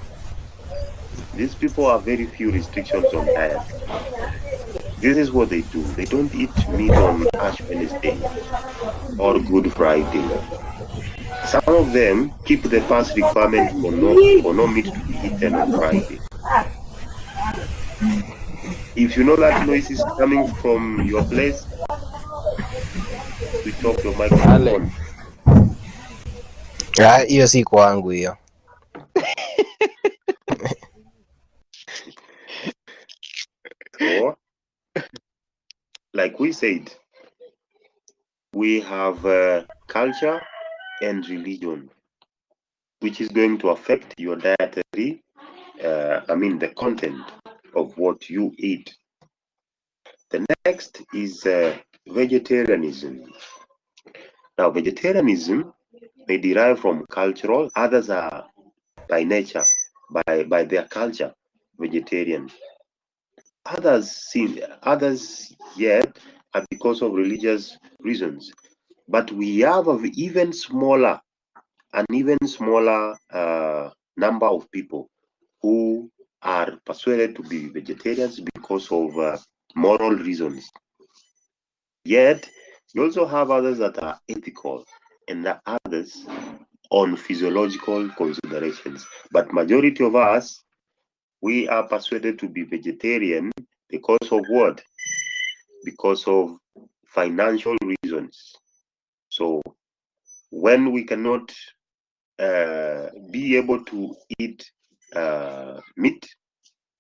These people have very few restrictions on diet. This is what they do. They don't eat meat on Ash Wednesday or Good Friday. Some of them keep the fast requirement for no meat to be eaten on Friday. If you know that noise is coming from your place, switch off your microphone. Hiyo si kwangu hiyo. So, like we said, we have culture and religion, which is going to affect your dietary, the content of what you eat. The next is vegetarianism. Now, vegetarianism may derive from cultural, others are by nature, by their culture, vegetarian. Others yet are because of religious reasons. But we have an even smaller number of people who are persuaded to be vegetarians because of moral reasons. Yet, you also have others that are ethical and the others on physiological considerations. But majority of us, we are persuaded to be vegetarian because of what? Because of financial reasons. So when we cannot be able to eat meat,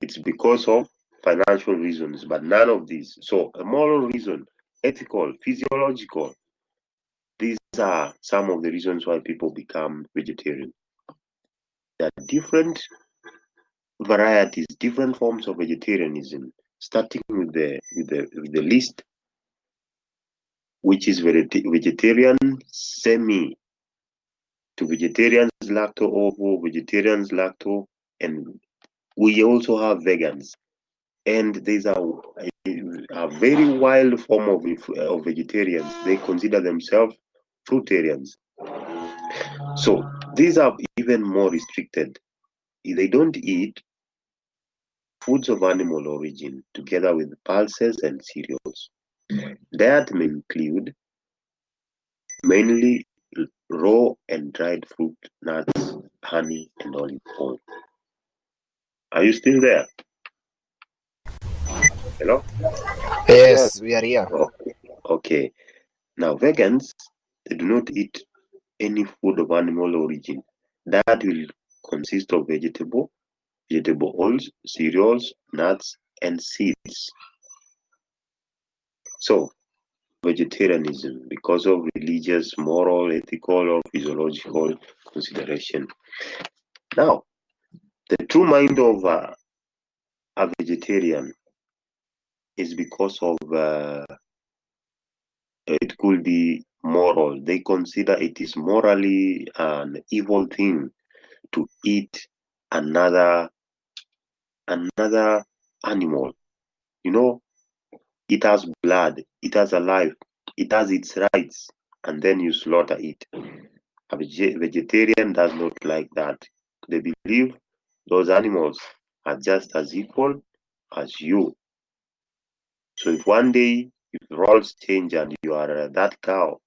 it's because of financial reasons, but none of these. So a moral reason, ethical, physiological, these are some of the reasons why people become vegetarian. There are different varieties, different forms of vegetarianism, starting with the list, which is vegetarian semi, to vegetarians lacto-ovo, vegetarians lacto, and we also have vegans. And there's a very wild form of vegetarians. They consider themselves fruitarians. So these are even more restricted. They don't eat foods of animal origin together with pulses and cereals. Diet may include mainly raw and dried fruit, nuts, honey, and olive oil. Are you still there? Hello? Yes, we are here. Okay. Now, vegans, they do not eat any food of animal origin. That will consist of vegetable oils, cereals, nuts, and seeds. So, vegetarianism, because of religious, moral, ethical, or physiological consideration. Now, the true mind of a vegetarian is because of it could be moral. They consider it is morally an evil thing to eat another animal. You know, it has blood, it has a life, it has its rights, and then you slaughter it. A vegetarian does not like that. They believe those animals are just as equal as you. So if one day if roles change and you are that cow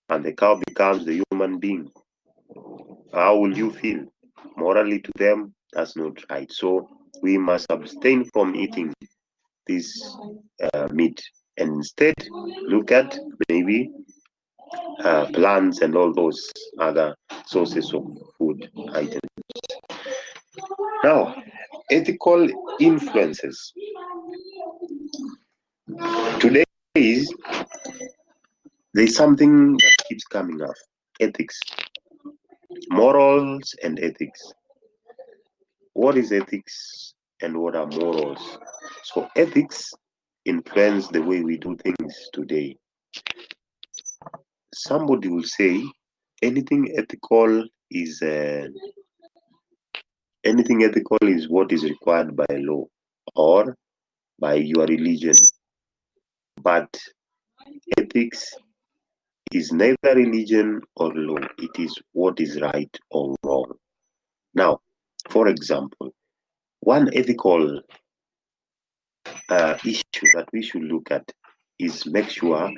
and the cow becomes the human being, how will you feel? Morally to them, that's not right. So we must abstain from eating this meat and instead look at maybe plants and all those other sources of food items. Now, ethical influences. Today there's something that keeps coming up: ethics, morals, and ethics. What is ethics and what are morals? So ethics influence the way we do things today. Somebody will say anything ethical is what is required by law or by your religion. But ethics is neither religion or law. It is what is right or wrong. Now, for example, one ethical issue that we should look at is make sure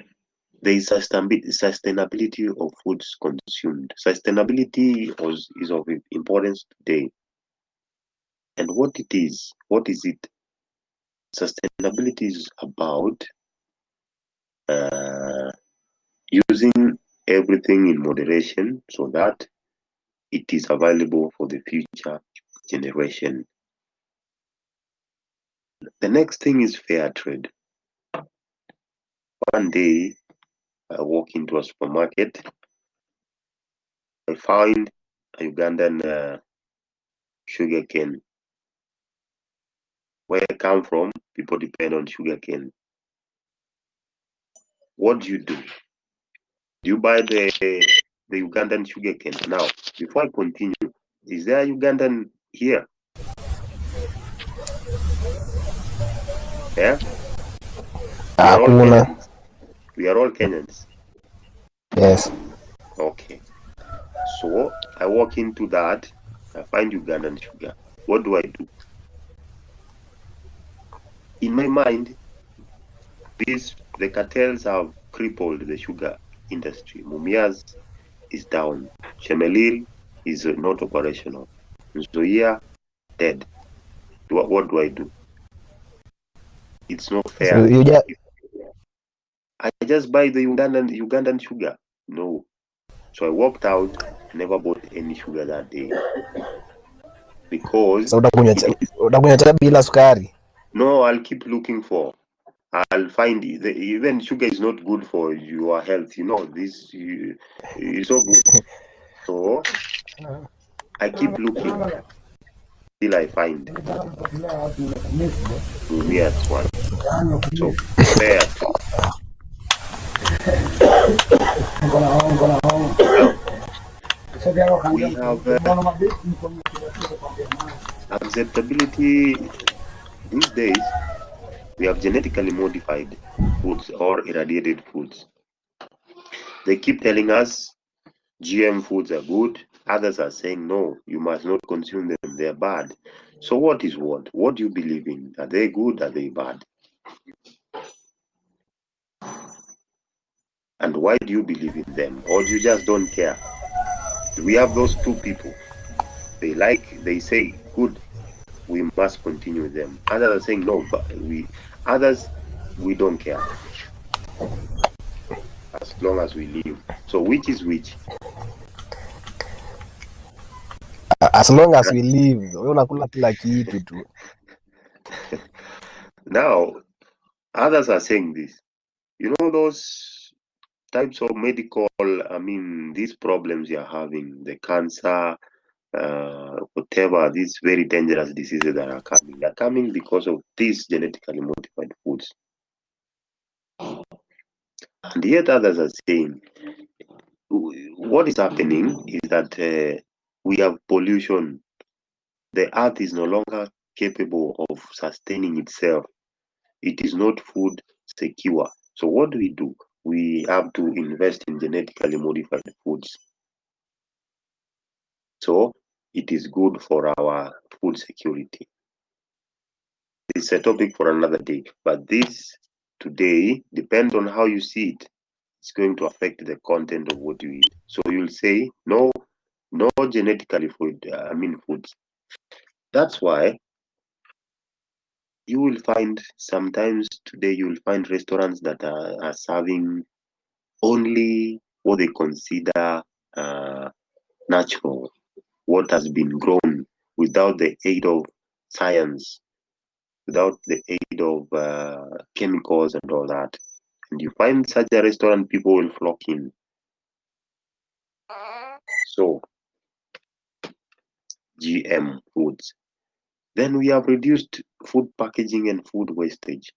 there is sustainability of foods consumed. Sustainability is of importance today. And what is it? Sustainability is about using everything in moderation so that it is available for the future generation. The next thing is fair trade. One day, I walk into a supermarket. I found a Ugandan sugar cane. Where I come from, people depend on sugar cane. What do? Do you buy the Ugandan sugar cane? Now, before I continue, is there a Ugandan here? Yeah? Hakuna. We are all Kenyans. Yes. Okay. So I walk into that, I find Ugandan sugar. What do I do? In my mind, the cartels have crippled the sugar industry. Mumias is down. Chemelil is not operational. Nzoia dead. What do I do? It's not fair. So I just buy the Ugandan sugar. No. So I walked out, never bought any sugar that day. Because utakunywa chai bila sukari. No, I'll keep looking for. I'll find it. Even sugar is not good for your health. You know, this is so good. So I keep looking till I find Mumias one. So fair. We have acceptability these days. We have genetically modified foods or irradiated foods. They keep telling us GM foods are good. Others are saying, no, you must not consume them. They're bad. So what is what? What do you believe in? Are they good? Are they bad? And why do you believe in them? Or do you just don't care? We have those two people. They say, good, we must continue with them. Others are saying, no, but we don't care. As long as we live. So which is which? As long as we live, wewe unakula kila kitu tu. Now, others are saying this. You know those types of medical, these problems you're having, the cancer, whatever, these very dangerous diseases that are coming. They're coming because of these genetically modified foods. And yet others are saying, what is happening is that we have pollution. The earth is no longer capable of sustaining itself. It is not food secure. So what do? We have to invest in genetically modified foods. So it is good for our food security. It's a topic for another day. But this today depends on how you see it. It's going to affect the content of what you eat. So you'll say no genetically foods. That's why you will find sometimes today you will find restaurants that are serving only what they consider natural, what has been grown without the aid of science, without the aid of chemicals and all that. And you find such a restaurant, people will flock in. So, GM foods. Then we have reduced food packaging and food wastage.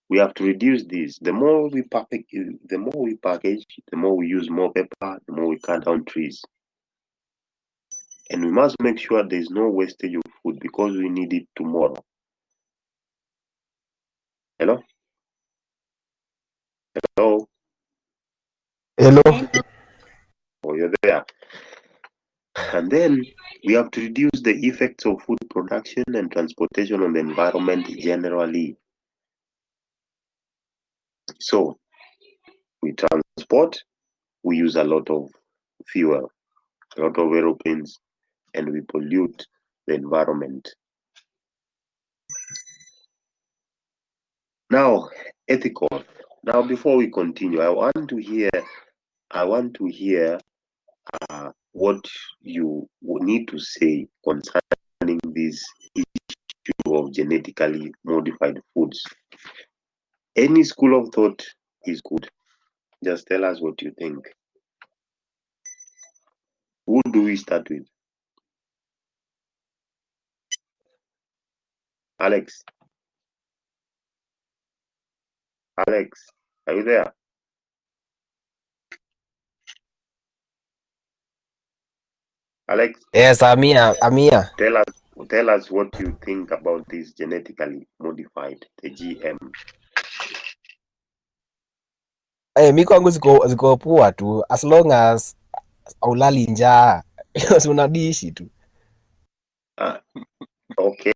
We have to reduce this. The more we package, the more we use more paper, the more we cut down trees. And we must make sure there is no wastage of food because we need it tomorrow. Hello? Hello? Hello. Oh, you're there. And then we have to reduce the effects of food production and transportation on the environment generally. So, we transport, we use a lot of fuel, a lot of aeroplanes, and we pollute the environment. Now, ethical. Now, before we continue, I want to hear what you need to say concerning this issue of genetically modified foods. Any school of thought is good. Just tell us what you think. Who do we start with? Alex. Alex, are you there? Alex? Yes, I'm here. Tell us what you think about this genetically modified, the GM. Mi kwangu ziko poa tu as long as aulali njaa. Unadishi tu. Okay.